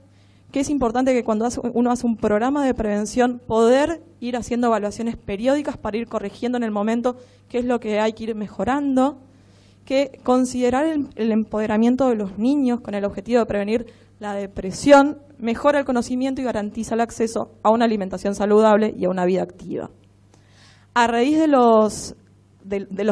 que es importante que cuando uno hace un programa de prevención poder ir haciendo evaluaciones periódicas para ir corrigiendo en el momento qué es lo que hay que ir mejorando, que considerar el empoderamiento de los niños con el objetivo de prevenir la depresión mejora el conocimiento y garantiza el acceso a una alimentación saludable y a una vida activa. A raíz de los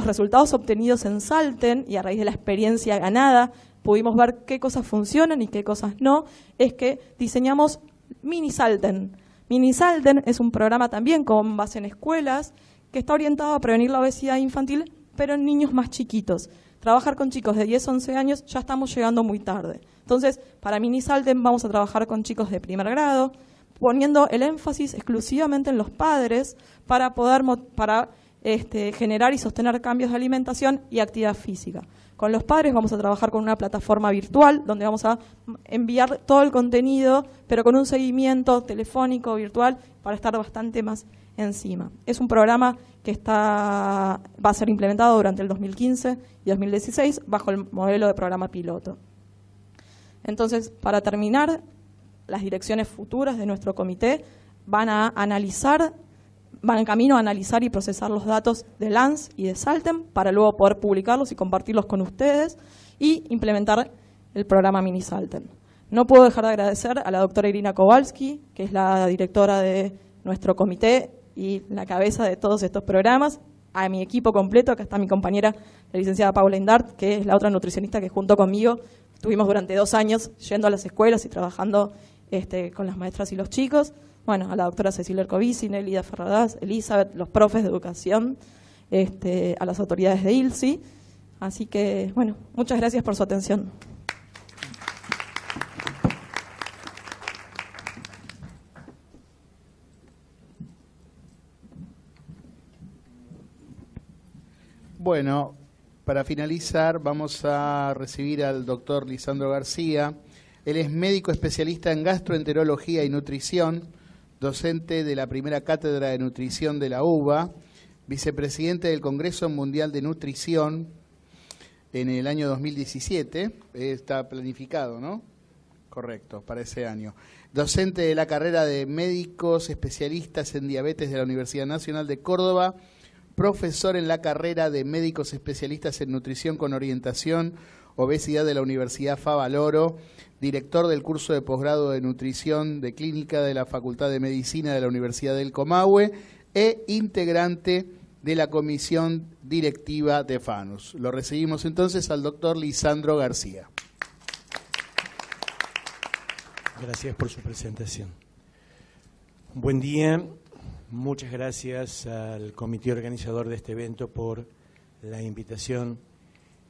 resultados obtenidos en Salten y a raíz de la experiencia ganada, pudimos ver qué cosas funcionan y qué cosas no, es que diseñamos Mini Salten. Mini Salten es un programa también con base en escuelas que está orientado a prevenir la obesidad infantil, pero en niños más chiquitos. Trabajar con chicos de 10 a 11 años ya estamos llegando muy tarde. Entonces, para Mini Salten vamos a trabajar con chicos de primer grado, poniendo el énfasis exclusivamente en los padres para poder generar y sostener cambios de alimentación y actividad física. Con los padres vamos a trabajar con una plataforma virtual donde vamos a enviar todo el contenido, pero con un seguimiento telefónico, virtual, para estar bastante más encima. Es un programa que va a ser implementado durante el 2015 y 2016 bajo el modelo de programa piloto. Entonces, para terminar, las direcciones futuras de nuestro comité van en camino a analizar y procesar los datos de LANS y de Salten para luego poder publicarlos y compartirlos con ustedes y implementar el programa Mini Salten. No puedo dejar de agradecer a la doctora Irina Kowalski, que es la directora de nuestro comité y la cabeza de todos estos programas, a mi equipo completo. Acá está mi compañera, la licenciada Paula Indart, que es la otra nutricionista que junto conmigo estuvimos durante 2 años yendo a las escuelas y trabajando con las maestras y los chicos. Bueno, a la doctora Cecilia Ercovici, Nelida Ferradas, Elizabeth, los profes de educación, a las autoridades de ILSI. Así que, bueno, muchas gracias por su atención. Bueno, para finalizar vamos a recibir al doctor Lisandro García. Él es médico especialista en gastroenterología y nutrición, docente de la primera cátedra de nutrición de la UBA, vicepresidente del Congreso Mundial de Nutrición en el año 2017, está planificado, ¿no? Correcto, para ese año. Docente de la carrera de médicos especialistas en diabetes de la Universidad Nacional de Córdoba, profesor en la carrera de médicos especialistas en nutrición con orientación obesidad de la Universidad Favaloro, director del curso de posgrado de nutrición de clínica de la Facultad de Medicina de la Universidad del Comahue e integrante de la comisión directiva de FANUS. Lo recibimos entonces al doctor Lisandro García. Gracias por su presentación. Buen día. Muchas gracias al comité organizador de este evento por la invitación,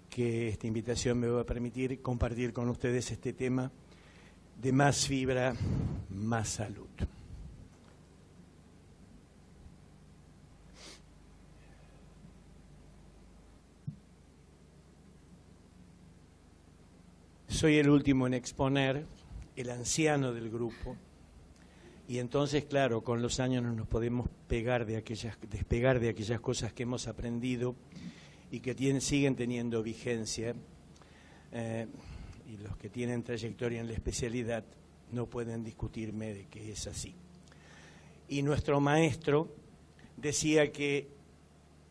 que esta invitación me va a permitir compartir con ustedes este tema de más fibra, más salud. Soy el último en exponer, el anciano del grupo, Y entonces, claro, con los años no nos podemos despegar de aquellas cosas que hemos aprendido y que siguen teniendo vigencia. Y los que tienen trayectoria en la especialidad no pueden discutirme de que es así. Y nuestro maestro decía que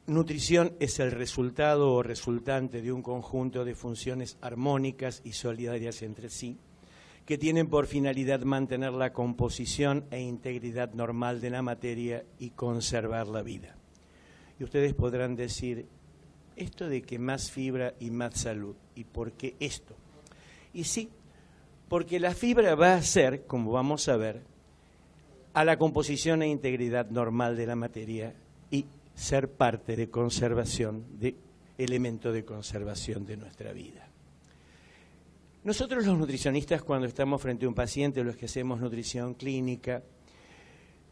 nutrición es el resultado o resultante de un conjunto de funciones armónicas y solidarias entre sí, que tienen por finalidad mantener la composición e integridad normal de la materia y conservar la vida. Y ustedes podrán decir, esto de que más fibra y más salud, ¿y por qué esto? Y sí, porque la fibra va a ser, como vamos a ver, a la composición e integridad normal de la materia y ser parte de conservación, de elemento de conservación de nuestra vida. Nosotros los nutricionistas, cuando estamos frente a un paciente, los que hacemos nutrición clínica,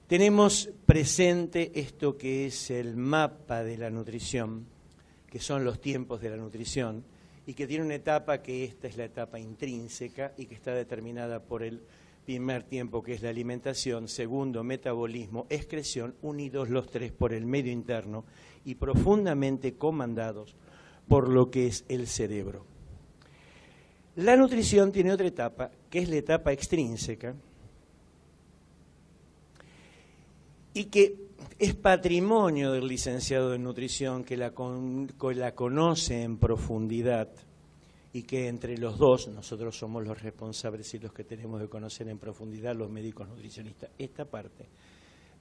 tenemos presente esto que es el mapa de la nutrición, que son los tiempos de la nutrición, y que tiene una etapa que esta es la etapa intrínseca y que está determinada por el primer tiempo, que es la alimentación, segundo, metabolismo, excreción, unidos los tres por el medio interno y profundamente comandados por lo que es el cerebro. La nutrición tiene otra etapa, que es la etapa extrínseca, y que es patrimonio del licenciado en nutrición, que la conoce en profundidad, y que entre los dos, nosotros somos los responsables y los que tenemos que conocer en profundidad, los médicos nutricionistas, esta parte,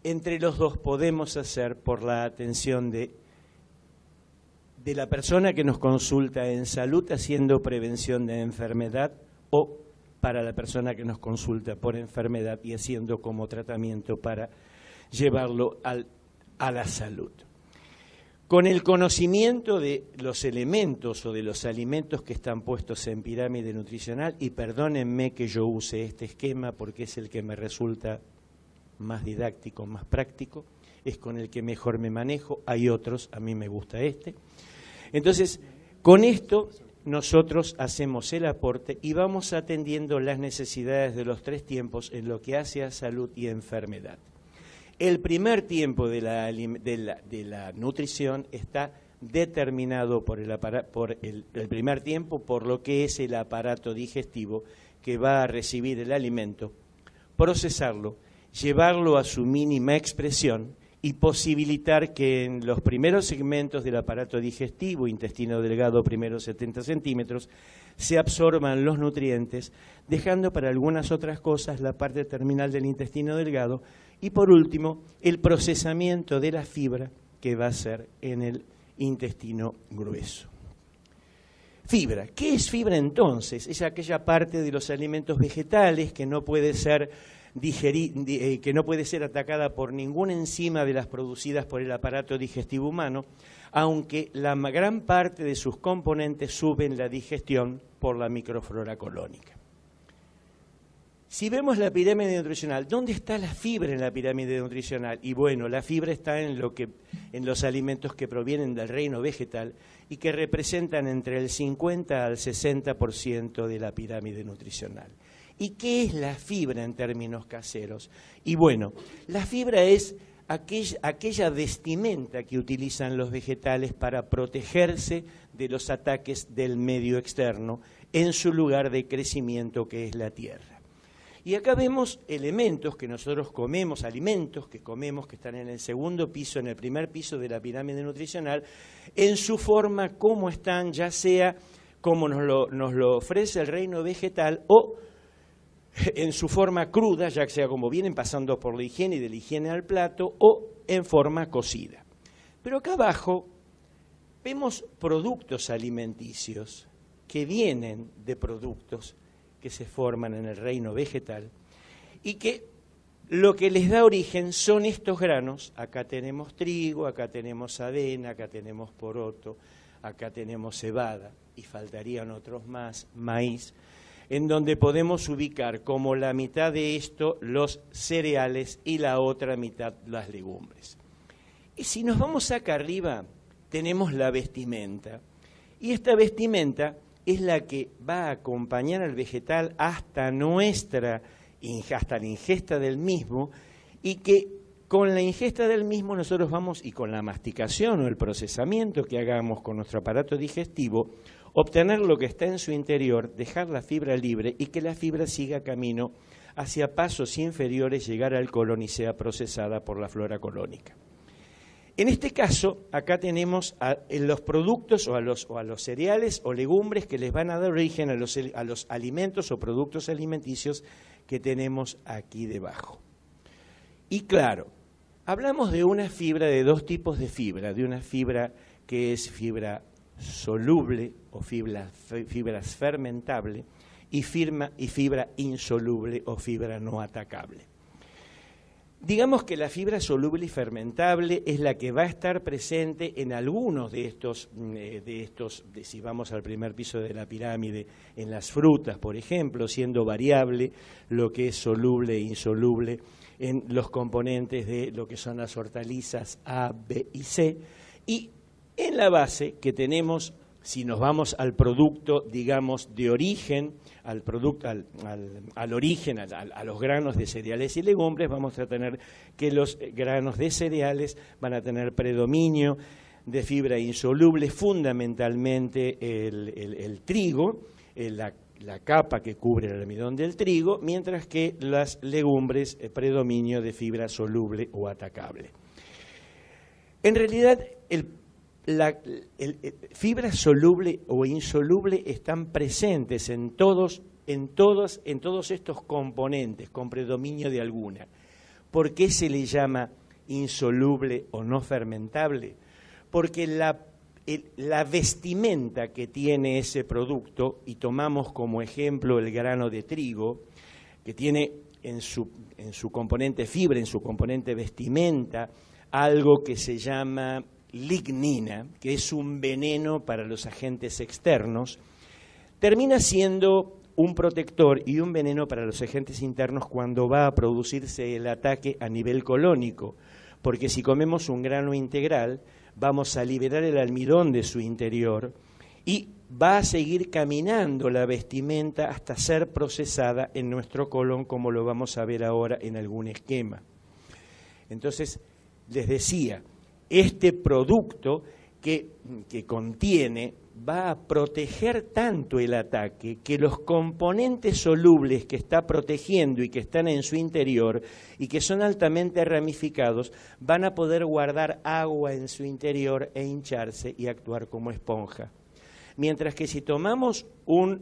entre los dos podemos hacer por la atención de la persona que nos consulta en salud haciendo prevención de enfermedad, o para la persona que nos consulta por enfermedad y haciendo como tratamiento para llevarlo a la salud. Con el conocimiento de los elementos o de los alimentos que están puestos en pirámide nutricional, y perdónenme que yo use este esquema porque es el que me resulta más didáctico, más práctico, es con el que mejor me manejo, hay otros, a mí me gusta este. Entonces, con esto nosotros hacemos el aporte y vamos atendiendo las necesidades de los tres tiempos en lo que hace a salud y enfermedad. El primer tiempo de la nutrición está determinado por el primer tiempo por lo que es el aparato digestivo que va a recibir el alimento, procesarlo, llevarlo a su mínima expresión y posibilitar que en los primeros segmentos del aparato digestivo, intestino delgado, primeros 70 centímetros, se absorban los nutrientes, dejando para algunas otras cosas la parte terminal del intestino delgado y, por último, el procesamiento de la fibra que va a ser en el intestino grueso. Fibra. ¿Qué es fibra entonces? Es aquella parte de los alimentos vegetales que no puede ser que no puede ser atacada por ninguna enzima de las producidas por el aparato digestivo humano, aunque la gran parte de sus componentes suben la digestión por la microflora colónica. Si vemos la pirámide nutricional, ¿dónde está la fibra en la pirámide nutricional? Y bueno, la fibra está en los alimentos que provienen del reino vegetal y que representan entre el 50 al 60% de la pirámide nutricional. ¿Y qué es la fibra en términos caseros? Y bueno, la fibra es aquella vestimenta que utilizan los vegetales para protegerse de los ataques del medio externo en su lugar de crecimiento, que es la tierra. Y acá vemos elementos que nosotros comemos, alimentos que comemos, que están en el segundo piso, en el primer piso de la pirámide nutricional, en su forma, como están, ya sea como nos lo ofrece el reino vegetal o en su forma cruda, ya sea como vienen pasando por la higiene y de la higiene al plato, o en forma cocida. Pero acá abajo vemos productos alimenticios que vienen de productos que se forman en el reino vegetal y que lo que les da origen son estos granos. Acá tenemos trigo, acá tenemos avena, acá tenemos poroto, acá tenemos cebada y faltarían otros más, maíz, en donde podemos ubicar como la mitad de esto los cereales y la otra mitad las legumbres. Y si nos vamos acá arriba, tenemos la vestimenta, y esta vestimenta es la que va a acompañar al vegetal hasta nuestra hasta la ingesta del mismo, y que con la ingesta del mismo nosotros vamos, y con la masticación o el procesamiento que hagamos con nuestro aparato digestivo, obtener lo que está en su interior, dejar la fibra libre y que la fibra siga camino hacia pasos inferiores, llegar al colon y sea procesada por la flora colónica. En este caso, acá tenemos los productos o a los cereales o legumbres que les van a dar origen a los alimentos o productos alimenticios que tenemos aquí debajo. Y claro, hablamos de una fibra, de dos tipos de fibra, de una fibra que es fibra soluble o fibra fermentable y fibra insoluble o fibra no atacable. Digamos que la fibra soluble y fermentable es la que va a estar presente en algunos de estos, si vamos al primer piso de la pirámide, en las frutas, por ejemplo, siendo variable lo que es soluble e insoluble en los componentes de lo que son las hortalizas A, B y C, y en la base que tenemos, si nos vamos al producto, digamos, de origen, al origen, a los granos de cereales y legumbres, vamos a tener que los granos de cereales van a tener predominio de fibra insoluble, fundamentalmente el trigo, la capa que cubre el almidón del trigo, mientras que las legumbres predominio de fibra soluble o atacable. En realidad, fibra soluble o insoluble están presentes en todos estos componentes con predominio de alguna. ¿Por qué se le llama insoluble o no fermentable? Porque la vestimenta que tiene ese producto, y tomamos como ejemplo el grano de trigo, que tiene en su componente fibra, en su componente vestimenta, algo que se llama lignina, que es un veneno para los agentes externos, termina siendo un protector y un veneno para los agentes internos cuando va a producirse el ataque a nivel colónico, porque si comemos un grano integral, vamos a liberar el almidón de su interior y va a seguir caminando la vestimenta hasta ser procesada en nuestro colon, como lo vamos a ver ahora en algún esquema. Entonces, les decía, este producto que contiene va a proteger tanto el ataque que los componentes solubles que está protegiendo y que están en su interior y que son altamente ramificados van a poder guardar agua en su interior e hincharse y actuar como esponja. Mientras que si tomamos una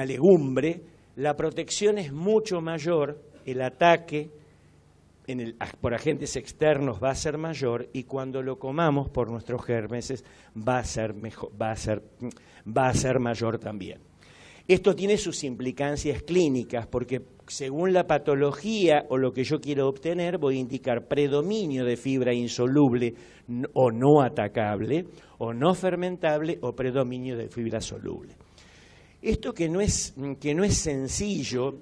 legumbre, la protección es mucho mayor, el ataque por agentes externos va a ser mayor y cuando lo comamos por nuestros gérmenes va a ser mayor también. Esto tiene sus implicancias clínicas porque según la patología o lo que yo quiero obtener voy a indicar predominio de fibra insoluble o no atacable o no fermentable o predominio de fibra soluble. Esto que no es sencillo,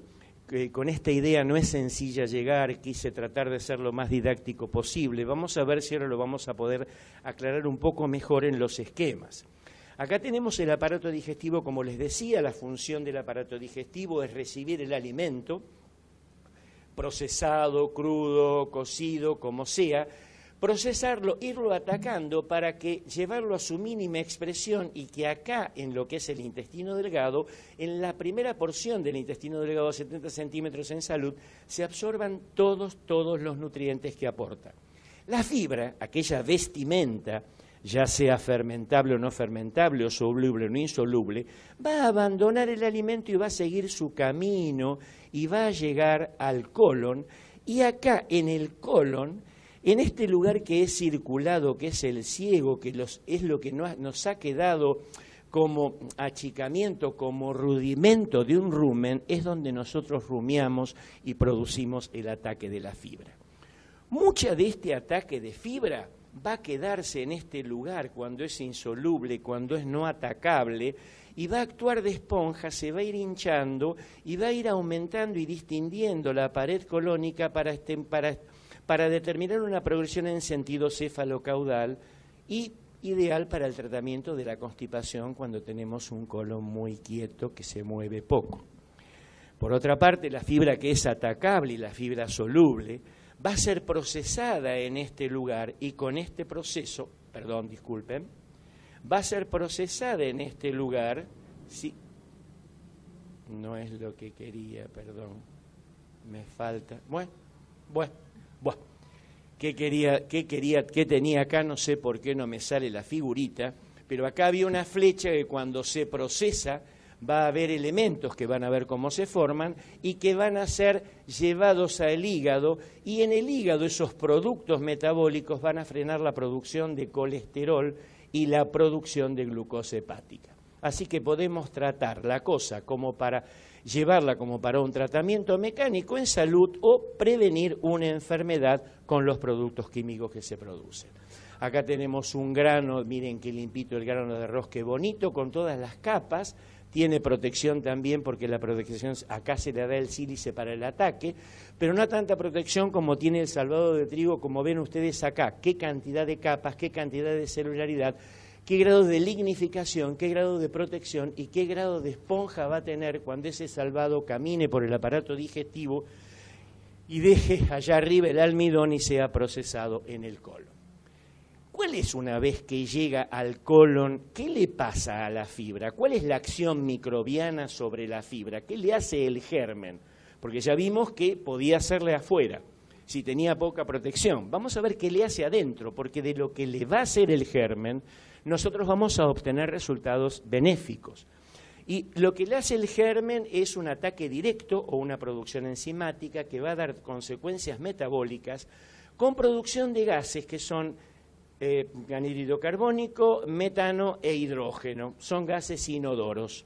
que con esta idea no es sencilla llegar, quise tratar de ser lo más didáctico posible. Vamos a ver si ahora lo vamos a poder aclarar un poco mejor en los esquemas. Acá tenemos el aparato digestivo, como les decía, la función del aparato digestivo es recibir el alimento, procesado, crudo, cocido, como sea, procesarlo, irlo atacando para que llevarlo a su mínima expresión y que acá, en lo que es el intestino delgado, en la primera porción del intestino delgado, 70 centímetros en salud, se absorban todos los nutrientes que aporta. La fibra, aquella vestimenta, ya sea fermentable o no fermentable, o soluble o no insoluble, va a abandonar el alimento y va a seguir su camino y va a llegar al colon, y acá en el colon, en este lugar que es circulado, que es el ciego, que es lo que nos ha quedado como achicamiento, como rudimento de un rumen, es donde nosotros rumiamos y producimos el ataque de la fibra. Mucha de este ataque de fibra va a quedarse en este lugar cuando es insoluble, cuando es no atacable, y va a actuar de esponja, se va a ir hinchando y va a ir aumentando y distinguiendo la pared colónica para determinar una progresión en sentido cefalocaudal y ideal para el tratamiento de la constipación cuando tenemos un colon muy quieto que se mueve poco. Por otra parte, la fibra que es atacable y la fibra soluble va a ser procesada en este lugar y con este proceso, va a ser procesada en este lugar, sí, no es lo que quería, perdón, me falta, ¿qué tenía acá? No sé por qué no me sale la figurita, pero acá había una flecha que cuando se procesa va a haber elementos que van a ver cómo se forman y que van a ser llevados al hígado, y en el hígado esos productos metabólicos van a frenar la producción de colesterol y la producción de glucosa hepática. Así que podemos tratar la cosa como para llevarla como para un tratamiento mecánico en salud o prevenir una enfermedad con los productos químicos que se producen. Acá tenemos un grano, miren qué limpito el grano de arroz, qué bonito, con todas las capas. Tiene protección también porque la protección acá se le da el sílice para el ataque, pero no tanta protección como tiene el salvado de trigo, como ven ustedes acá. Qué cantidad de capas, qué cantidad de celularidad, qué grado de lignificación, qué grado de protección y qué grado de esponja va a tener cuando ese salvado camine por el aparato digestivo y deje allá arriba el almidón y sea procesado en el colon. ¿Cuál es, una vez que llega al colon, qué le pasa a la fibra? ¿Cuál es la acción microbiana sobre la fibra? ¿Qué le hace el germen? Porque ya vimos que podía hacerle afuera, si tenía poca protección. Vamos a ver qué le hace adentro, porque de lo que le va a hacer el germen, nosotros vamos a obtener resultados benéficos. Y lo que le hace el germen es un ataque directo o una producción enzimática que va a dar consecuencias metabólicas con producción de gases que son anhídrido carbónico, metano e hidrógeno. Son gases inodoros.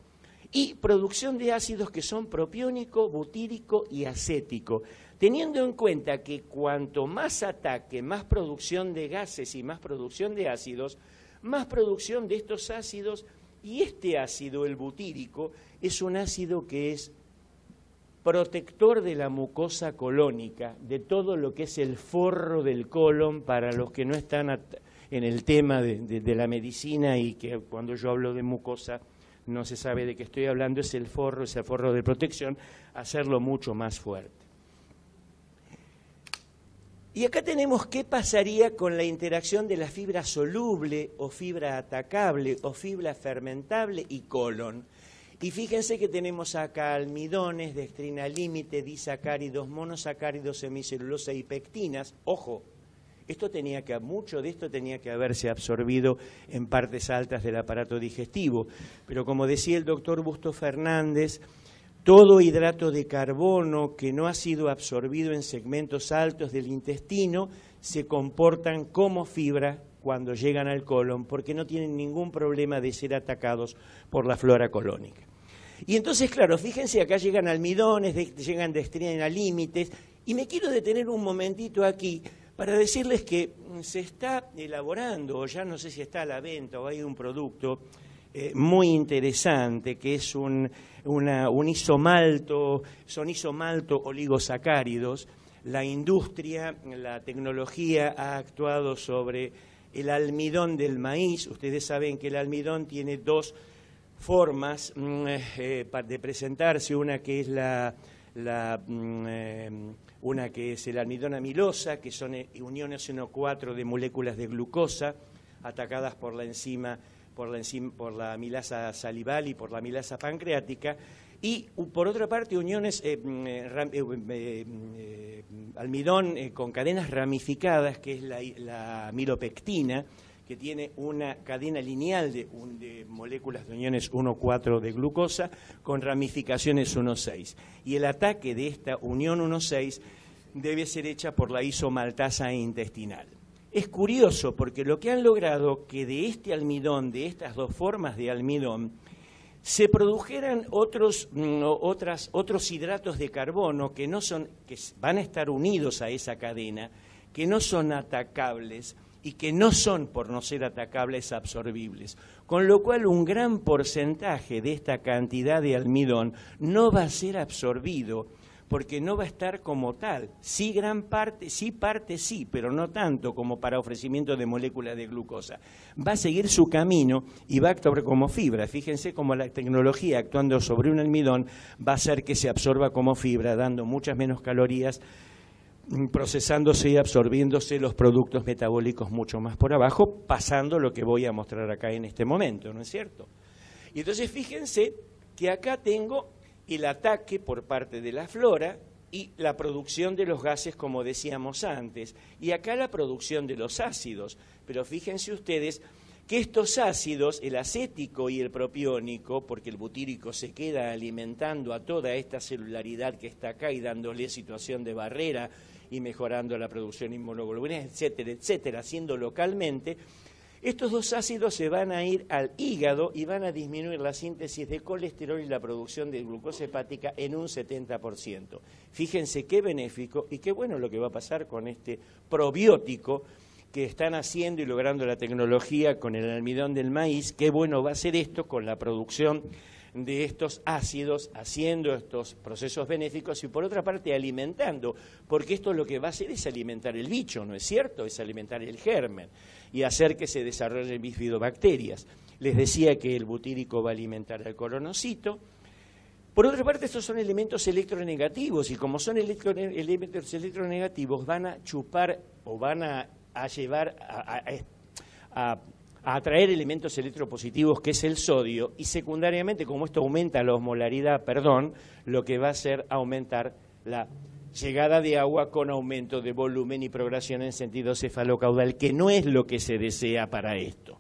Y producción de ácidos que son propiónico, butírico y acético. Teniendo en cuenta que cuanto más ataque, más producción de gases y más producción de ácidos, más producción de estos ácidos, y este ácido, el butírico, es un ácido que es protector de la mucosa colónica, de todo lo que es el forro del colon, para los que no están en el tema de la medicina y que cuando yo hablo de mucosa no se sabe de qué estoy hablando, es el forro de protección, hacerlo mucho más fuerte. Y acá tenemos qué pasaría con la interacción de la fibra soluble o fibra atacable o fibra fermentable y colon. Y fíjense que tenemos acá almidones, dextrina límite, disacáridos, monosacáridos, semicelulosa y pectinas. Ojo, mucho de esto tenía que haberse absorbido en partes altas del aparato digestivo. Pero como decía el doctor Busto Fernández, todo hidrato de carbono que no ha sido absorbido en segmentos altos del intestino se comportan como fibra cuando llegan al colon, porque no tienen ningún problema de ser atacados por la flora colónica. Y entonces, claro, fíjense, acá llegan almidones, llegan dextrina límites, y me quiero detener un momentito aquí para decirles que se está elaborando, o ya no sé si está a la venta o hay un producto muy interesante, que es un isomalto, son isomalto oligosacáridos. La industria, la tecnología ha actuado sobre el almidón del maíz. Ustedes saben que el almidón tiene dos formas de presentarse, una que es una que es el almidón amilosa, que son uniones 1,4 de moléculas de glucosa atacadas por la amilasa salival y por la amilasa pancreática, y por otra parte uniones almidón con cadenas ramificadas, que es la amilopectina, que tiene una cadena lineal de moléculas de uniones 1,4 de glucosa con ramificaciones 1,6. Y el ataque de esta unión 1,6 debe ser hecha por la isomaltasa intestinal. Es curioso porque lo que han logrado que de este almidón, de estas dos formas de almidón, se produjeran otros hidratos de carbono que van a estar unidos a esa cadena, que no son atacables y que no son, por no ser atacables, absorbibles. Con lo cual, un gran porcentaje de esta cantidad de almidón no va a ser absorbido porque no va a estar como tal. Sí, gran parte, sí, pero no tanto como para ofrecimiento de moléculas de glucosa. Va a seguir su camino y va a actuar como fibra. Fíjense cómo la tecnología actuando sobre un almidón va a hacer que se absorba como fibra, dando muchas menos calorías, procesándose y absorbiéndose los productos metabólicos mucho más por abajo, pasando lo que voy a mostrar acá en este momento, ¿no es cierto? Y entonces fíjense que acá tengo el ataque por parte de la flora y la producción de los gases, como decíamos antes, y acá la producción de los ácidos. Pero fíjense ustedes que estos ácidos, el acético y el propiónico, porque el butírico se queda alimentando a toda esta celularidad que está acá y dándole situación de barrera y mejorando la producción inmunoglobulina, etcétera, etcétera, haciendo localmente, estos dos ácidos se van a ir al hígado y van a disminuir la síntesis de colesterol y la producción de glucosa hepática en un 70%. Fíjense qué benéfico y qué bueno lo que va a pasar con este probiótico que están haciendo y logrando la tecnología con el almidón del maíz. Qué bueno va a ser esto con la producción de estos ácidos, haciendo estos procesos benéficos y por otra parte alimentando, porque esto lo que va a hacer es alimentar el bicho, ¿no es cierto? Es alimentar el germen y hacer que se desarrollen bifidobacterias. Les decía que el butírico va a alimentar al colonocito. Por otra parte, estos son elementos electronegativos y como son elementos electronegativos van a chupar o van a llevar a atraer elementos electropositivos, que es el sodio, y secundariamente, como esto aumenta la osmolaridad, lo que va a hacer aumentar la llegada de agua con aumento de volumen y progresión en sentido cefalocaudal, que no es lo que se desea para esto.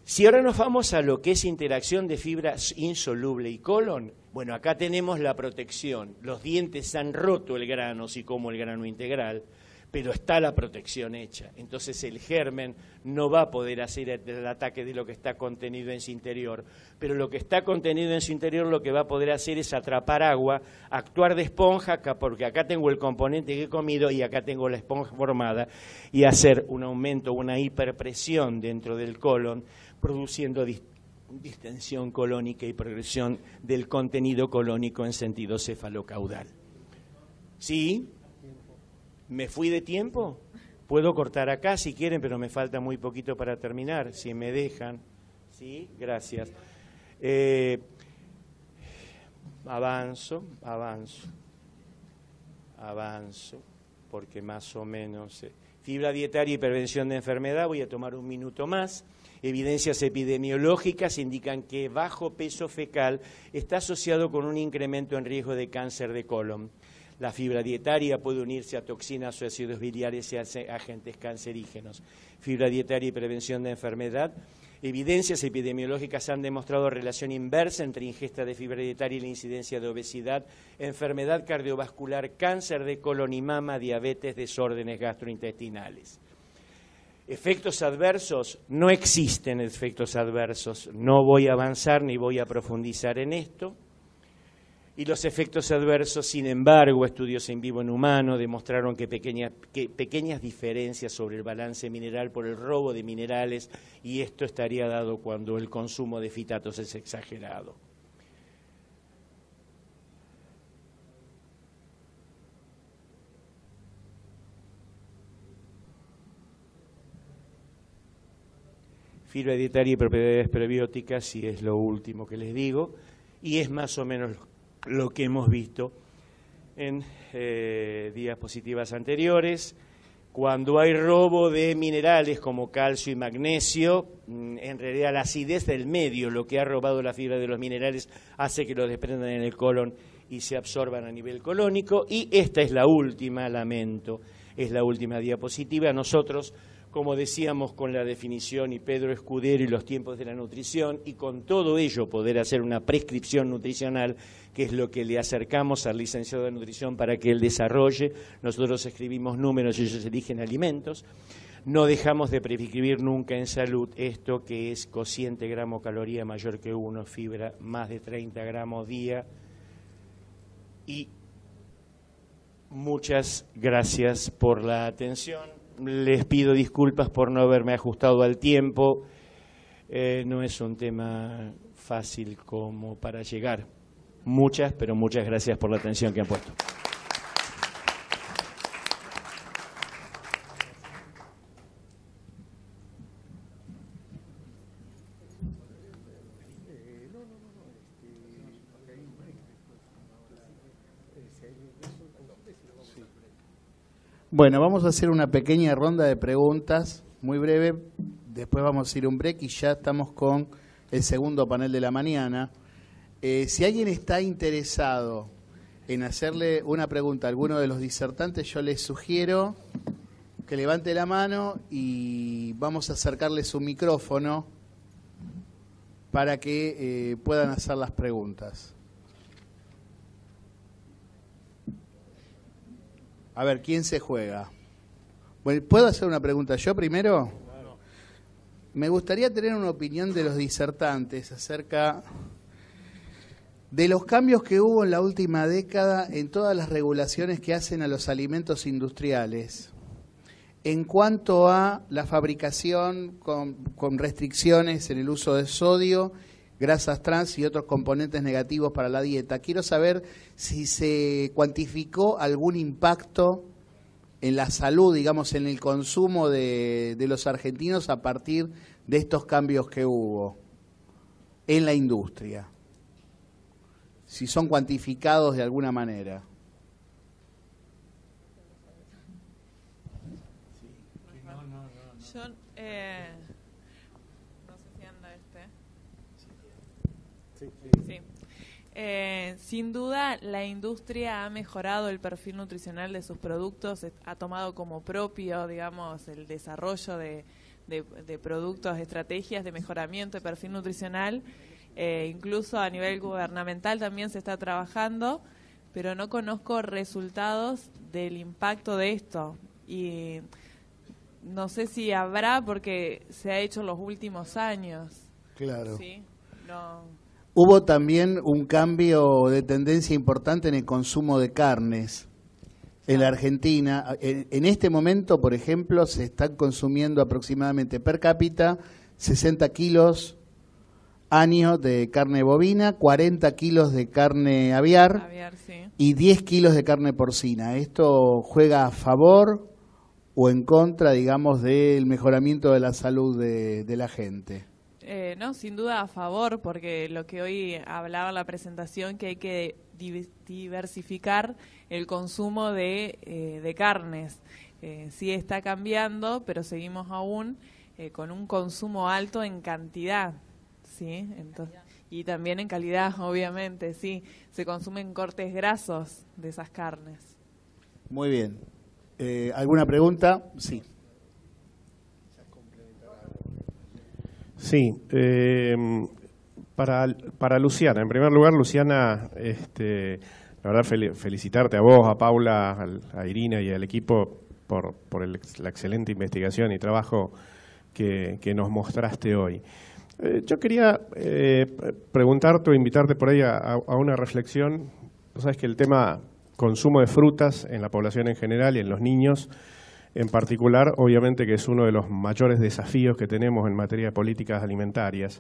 Si ahora nos vamos a lo que es interacción de fibra insoluble y colon, bueno, acá tenemos la protección. Los dientes han roto el grano, así como el grano integral, pero está la protección hecha. Entonces el germen no va a poder hacer el ataque de lo que está contenido en su interior, pero lo que está contenido en su interior lo que va a poder hacer es atrapar agua, actuar de esponja, porque acá tengo el componente que he comido y acá tengo la esponja formada, y hacer un aumento, una hiperpresión dentro del colon, produciendo distensión colónica y progresión del contenido colónico en sentido cefalocaudal. ¿Sí? ¿Me fui de tiempo? Puedo cortar acá si quieren, pero me falta muy poquito para terminar, si me dejan. ¿Sí? Gracias. Avanzo, porque más o menos... Fibra dietaria y prevención de enfermedad, voy a tomar un minuto más. Evidencias epidemiológicas indican que bajo peso fecal está asociado con un incremento en riesgo de cáncer de colon. La fibra dietaria puede unirse a toxinas o ácidos biliares y a agentes cancerígenos. Fibra dietaria y prevención de enfermedad. Evidencias epidemiológicas han demostrado relación inversa entre ingesta de fibra dietaria y la incidencia de obesidad, enfermedad cardiovascular, cáncer de colon y mama, diabetes, desórdenes gastrointestinales. Efectos adversos, no existen efectos adversos. No voy a avanzar ni voy a profundizar en esto. Y los efectos adversos, sin embargo, estudios en vivo en humano demostraron que pequeñas diferencias sobre el balance mineral por el robo de minerales, y esto estaría dado cuando el consumo de fitatos es exagerado. Fibra dietaria y propiedades prebióticas, y es lo último que les digo, y es más o menos lo que hemos visto en diapositivas anteriores. Cuando hay robo de minerales como calcio y magnesio, en realidad la acidez del medio, lo que ha robado la fibra de los minerales, hace que los desprendan en el colon y se absorban a nivel colónico. Y esta es la última, lamento, es la última diapositiva. Nosotros, como decíamos con la definición y Pedro Escudero y los tiempos de la nutrición, y con todo ello poder hacer una prescripción nutricional, que es lo que le acercamos al licenciado de nutrición para que él desarrolle. Nosotros escribimos números y ellos eligen alimentos. No dejamos de prescribir nunca en salud esto que es cociente gramo-caloría mayor que 1, fibra más de 30 gramos día. Y muchas gracias por la atención. Les pido disculpas por no haberme ajustado al tiempo. No es un tema fácil como para llegar. muchas, pero muchas gracias por la atención que han puesto. Bueno, vamos a hacer una pequeña ronda de preguntas, muy breve, después vamos a ir a un break y ya estamos con el segundo panel de la mañana. Si alguien está interesado en hacerle una pregunta a alguno de los disertantes, yo les sugiero que levante la mano y vamos a acercarle su micrófono para que puedan hacer las preguntas. A ver, ¿quién se juega? Bueno, ¿puedo hacer una pregunta yo primero? Claro. Me gustaría tener una opinión de los disertantes acerca de los cambios que hubo en la última década en todas las regulaciones que hacen a los alimentos industriales, en cuanto a la fabricación con restricciones en el uso de sodio, grasas trans y otros componentes negativos para la dieta. Quiero saber si se cuantificó algún impacto en la salud, digamos, en el consumo de los argentinos a partir de estos cambios que hubo en la industria. Si son cuantificados de alguna manera. Yo, no sé si anda este. Sí. Sin duda, la industria ha mejorado el perfil nutricional de sus productos, ha tomado como propio, digamos, el desarrollo de productos, estrategias de mejoramiento de perfil nutricional. Incluso a nivel gubernamental también se está trabajando, pero no conozco resultados del impacto de esto. Y no sé si habrá, porque se ha hecho en los últimos años. Claro. ¿Sí? No. Hubo también un cambio de tendencia importante en el consumo de carnes en la Argentina. En este momento, por ejemplo, se están consumiendo aproximadamente per cápita 60 kilos año de carne bovina, 40 kilos de carne aviar, Sí. Y 10 kilos de carne porcina. ¿Esto juega a favor o en contra, digamos, del mejoramiento de la salud de la gente? No, sin duda a favor, porque lo que hoy hablaba en la presentación, que hay que diversificar el consumo de carnes. Sí está cambiando, pero seguimos aún con un consumo alto en cantidad, ¿sí? Entonces, y también en calidad, obviamente, sí. Se consumen cortes grasos de esas carnes. Muy bien. ¿Alguna pregunta? Sí. Sí, para Luciana. En primer lugar, Luciana, la verdad felicitarte a vos, a Paula, a Irina y al equipo por la excelente investigación y trabajo que nos mostraste hoy. Yo quería preguntarte o invitarte por ahí a una reflexión. Vos sabés que el tema consumo de frutas en la población en general y en los niños en particular, obviamente que es uno de los mayores desafíos que tenemos en materia de políticas alimentarias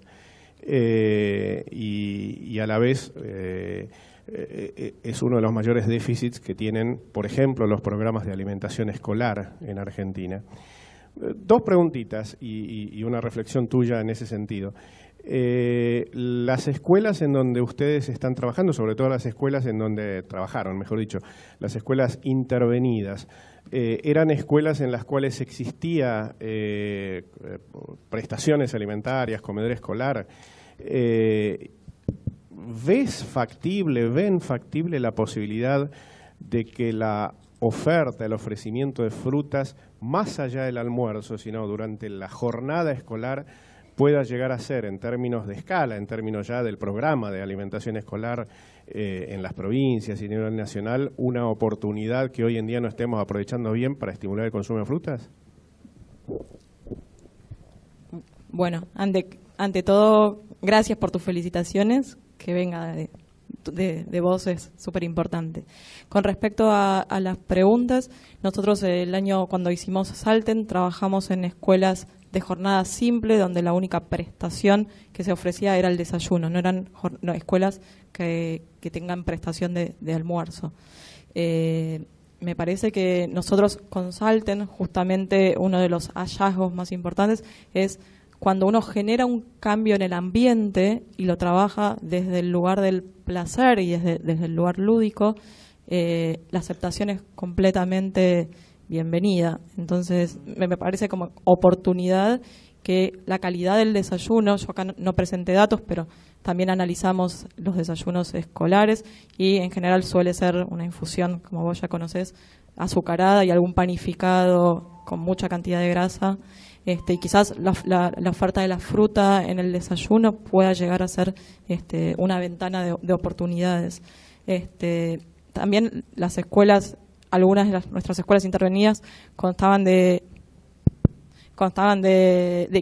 y a la vez es uno de los mayores déficits que tienen, por ejemplo, los programas de alimentación escolar en Argentina. Dos preguntitas y una reflexión tuya en ese sentido. Las escuelas en donde ustedes están trabajando, sobre todo las escuelas en donde trabajaron, mejor dicho, las escuelas intervenidas, eran escuelas en las cuales existía prestaciones alimentarias, comedor escolar. ¿Ven factible la posibilidad de que la oferta, el ofrecimiento de frutas, más allá del almuerzo, sino durante la jornada escolar, pueda llegar a ser, en términos de escala, en términos ya del programa de alimentación escolar en las provincias y a nivel nacional, una oportunidad que hoy en día no estemos aprovechando bien para estimular el consumo de frutas? Bueno, ante todo, gracias por tus felicitaciones, que venga de vos es súper importante. Con respecto a las preguntas, nosotros el año cuando hicimos Salten trabajamos en escuelas de jornada simple, donde la única prestación que se ofrecía era el desayuno, no eran escuelas que tengan prestación de almuerzo. Me parece que nosotros con Salten, justamente uno de los hallazgos más importantes es cuando uno genera un cambio en el ambiente y lo trabaja desde el lugar del placer y desde el lugar lúdico, la aceptación es completamente bienvenida. Entonces, me parece como oportunidad que la calidad del desayuno, yo acá no presenté datos, pero también analizamos los desayunos escolares y en general suele ser una infusión, como vos ya conocés, azucarada y algún panificado con mucha cantidad de grasa. Y quizás la oferta de la fruta en el desayuno pueda llegar a ser una ventana de oportunidades. También las escuelas, algunas de nuestras escuelas intervenidas constaban de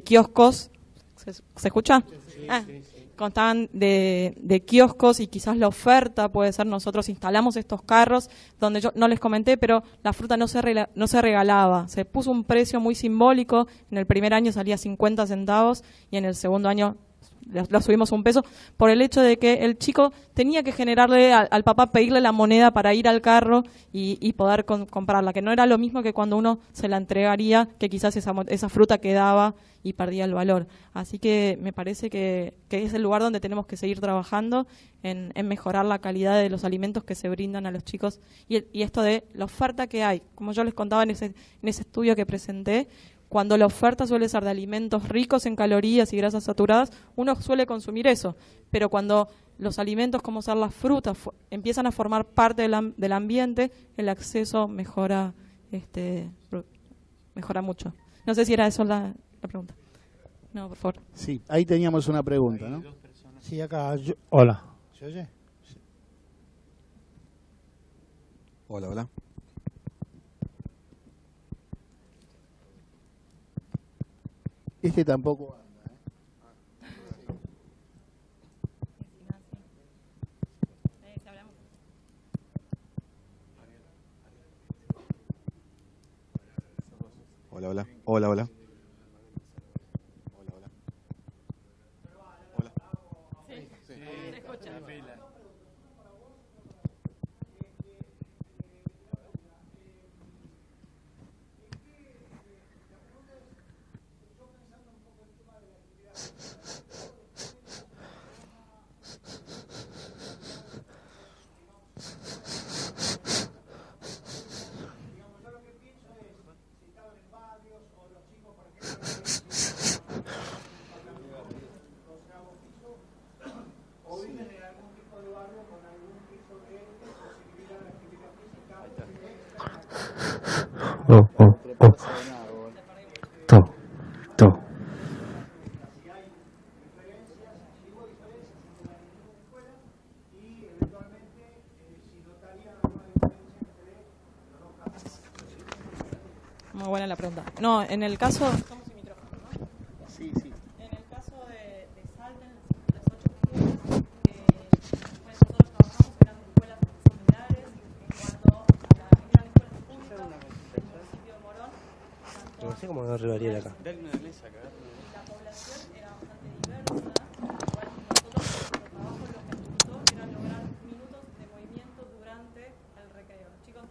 kioscos. ¿Se escucha? Sí, sí. Contaban de kioscos y quizás la oferta puede ser, nosotros instalamos estos carros donde yo no les comenté, pero la fruta no se regalaba, se puso un precio muy simbólico, en el primer año salía 50 centavos y en el segundo año lo subimos un peso, por el hecho de que el chico tenía que generarle al papá, pedirle la moneda para ir al carro y poder comprarla, que no era lo mismo que cuando uno se la entregaría, que quizás esa fruta quedaba y perdía el valor. Así que me parece que es el lugar donde tenemos que seguir trabajando en mejorar la calidad de los alimentos que se brindan a los chicos y esto de la oferta que hay. Como yo les contaba en ese estudio que presenté, cuando la oferta suele ser de alimentos ricos en calorías y grasas saturadas, uno suele consumir eso. Pero cuando los alimentos, como ser las frutas, empiezan a formar parte del ambiente, el acceso mejora mucho. No sé si era eso la pregunta. No, por favor. Sí, ahí teníamos una pregunta, ¿no? Sí, acá. Hola. ¿Se oye? Sí. Hola. Tampoco anda, Hola. Muy buena la pregunta. No, en el caso... ¿Estamos sin micrófono, no? Sí. En el caso de Salten, las 8 escuelas nosotros trabajamos eran escuelas similares en cuanto a eran escuelas públicas del municipio de Morón. No sé cómo no arribaría acá. Y la población era bastante diversa. Igual nosotros, nuestro trabajo lo que resultó era lograr minutos de movimiento durante el recreo. Los chicos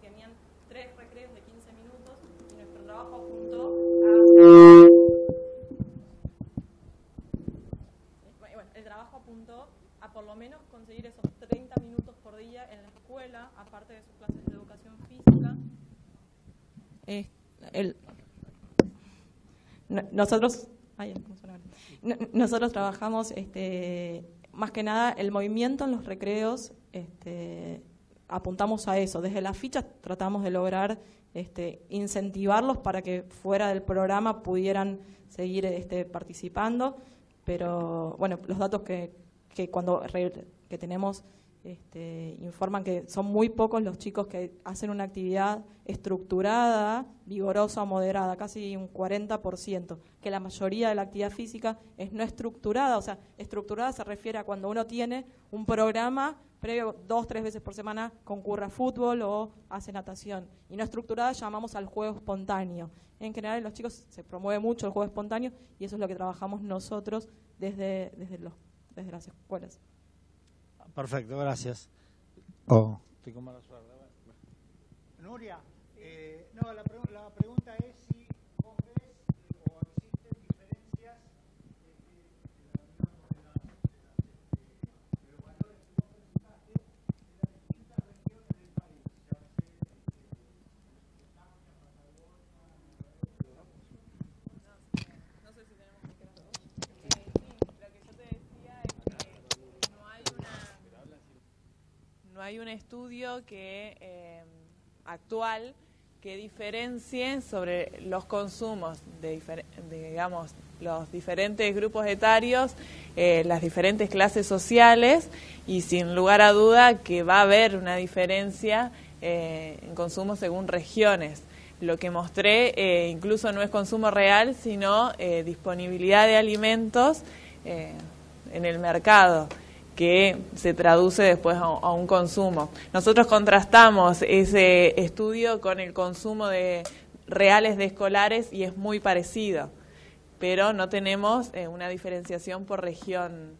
tenían 3 recreos de 15 minutos y nuestro trabajo apuntó a... Bueno, el trabajo apuntó a por lo menos conseguir esos 30 minutos por día en la escuela, aparte de sus clases de educación física. Nosotros trabajamos más que nada el movimiento en los recreos, apuntamos a eso. Desde las fichas tratamos de lograr incentivarlos para que fuera del programa pudieran seguir participando, pero bueno, los datos que tenemos informan que son muy pocos los chicos que hacen una actividad estructurada, vigorosa o moderada, casi un 40%, que la mayoría de la actividad física es no estructurada. O sea, estructurada se refiere a cuando uno tiene un programa previo 2 o 3 veces por semana concurre a fútbol o hace natación. Y no estructurada llamamos al juego espontáneo. En general en los chicos se promueve mucho el juego espontáneo y eso es lo que trabajamos nosotros desde las escuelas. Perfecto, gracias. Oh, estoy con mala suerte. Nuria, no, la pregunta es si vos ves o existen diferencias de los valores que vos presentaste en las distintas regiones del país. No sé si tenemos micrófono. Sí, lo que yo te decía es que no hay un estudio que actual que diferencie sobre los consumos de digamos, los diferentes grupos etarios, las diferentes clases sociales, y sin lugar a duda que va a haber una diferencia en consumo según regiones. Lo que mostré incluso no es consumo real, sino disponibilidad de alimentos en el mercado, que se traduce después a un consumo. Nosotros contrastamos ese estudio con el consumo de reales de escolares y es muy parecido, pero no tenemos una diferenciación por región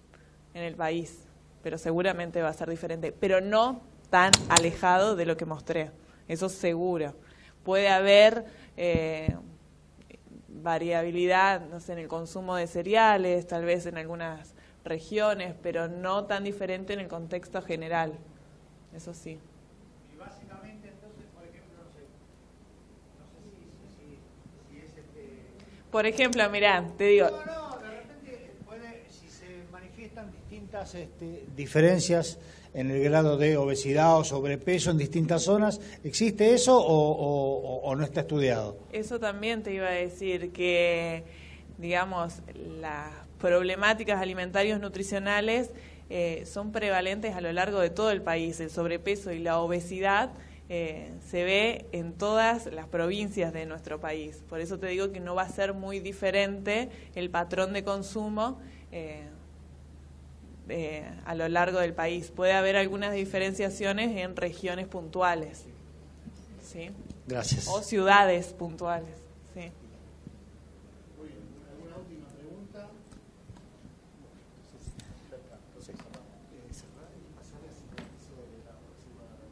en el país, pero seguramente va a ser diferente, pero no tan alejado de lo que mostré, eso seguro. Puede haber variabilidad, no sé, en el consumo de cereales, tal vez en algunas regiones, pero no tan diferente en el contexto general, eso sí. Y básicamente entonces, por ejemplo, no sé si es Por ejemplo, mirá, te digo... No, de repente si se manifiestan distintas diferencias en el grado de obesidad o sobrepeso en distintas zonas, ¿existe eso o no está estudiado? Eso también te iba a decir, que, digamos, las problemáticas alimentarias nutricionales son prevalentes a lo largo de todo el país. El sobrepeso y la obesidad se ve en todas las provincias de nuestro país. Por eso te digo que no va a ser muy diferente el patrón de consumo a lo largo del país. Puede haber algunas diferenciaciones en regiones puntuales, ¿sí? Gracias. O ciudades puntuales, sí. ¿Alguna última pregunta?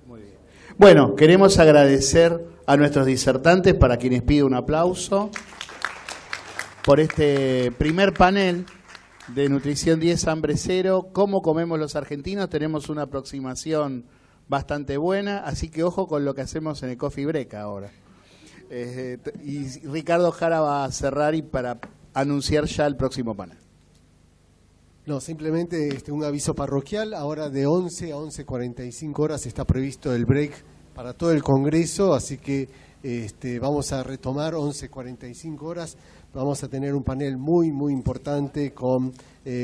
Muy bien. Bueno, queremos agradecer a nuestros disertantes, para quienes pido un aplauso, por este primer panel de Nutrición 10, Hambre Cero. ¿Cómo comemos los argentinos? Tenemos una aproximación bastante buena, así que ojo con lo que hacemos en el Coffee Break ahora. Y Ricardo Jara va a cerrar y para anunciar ya el próximo panel. No, simplemente un aviso parroquial. Ahora de 11 a 11:45 horas está previsto el break para todo el Congreso, así que vamos a retomar 11:45 horas. Vamos a tener un panel muy, muy importante con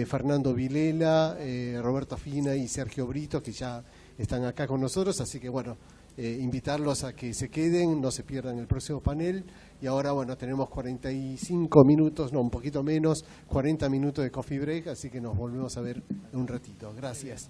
Fernando Vilela, Roberto Fina y Sergio Brito, que ya están acá con nosotros, así que bueno, invitarlos a que se queden, no se pierdan el próximo panel. Y ahora, bueno, tenemos 45 minutos, no, un poquito menos, 40 minutos de coffee break, así que nos volvemos a ver en un ratito. Gracias.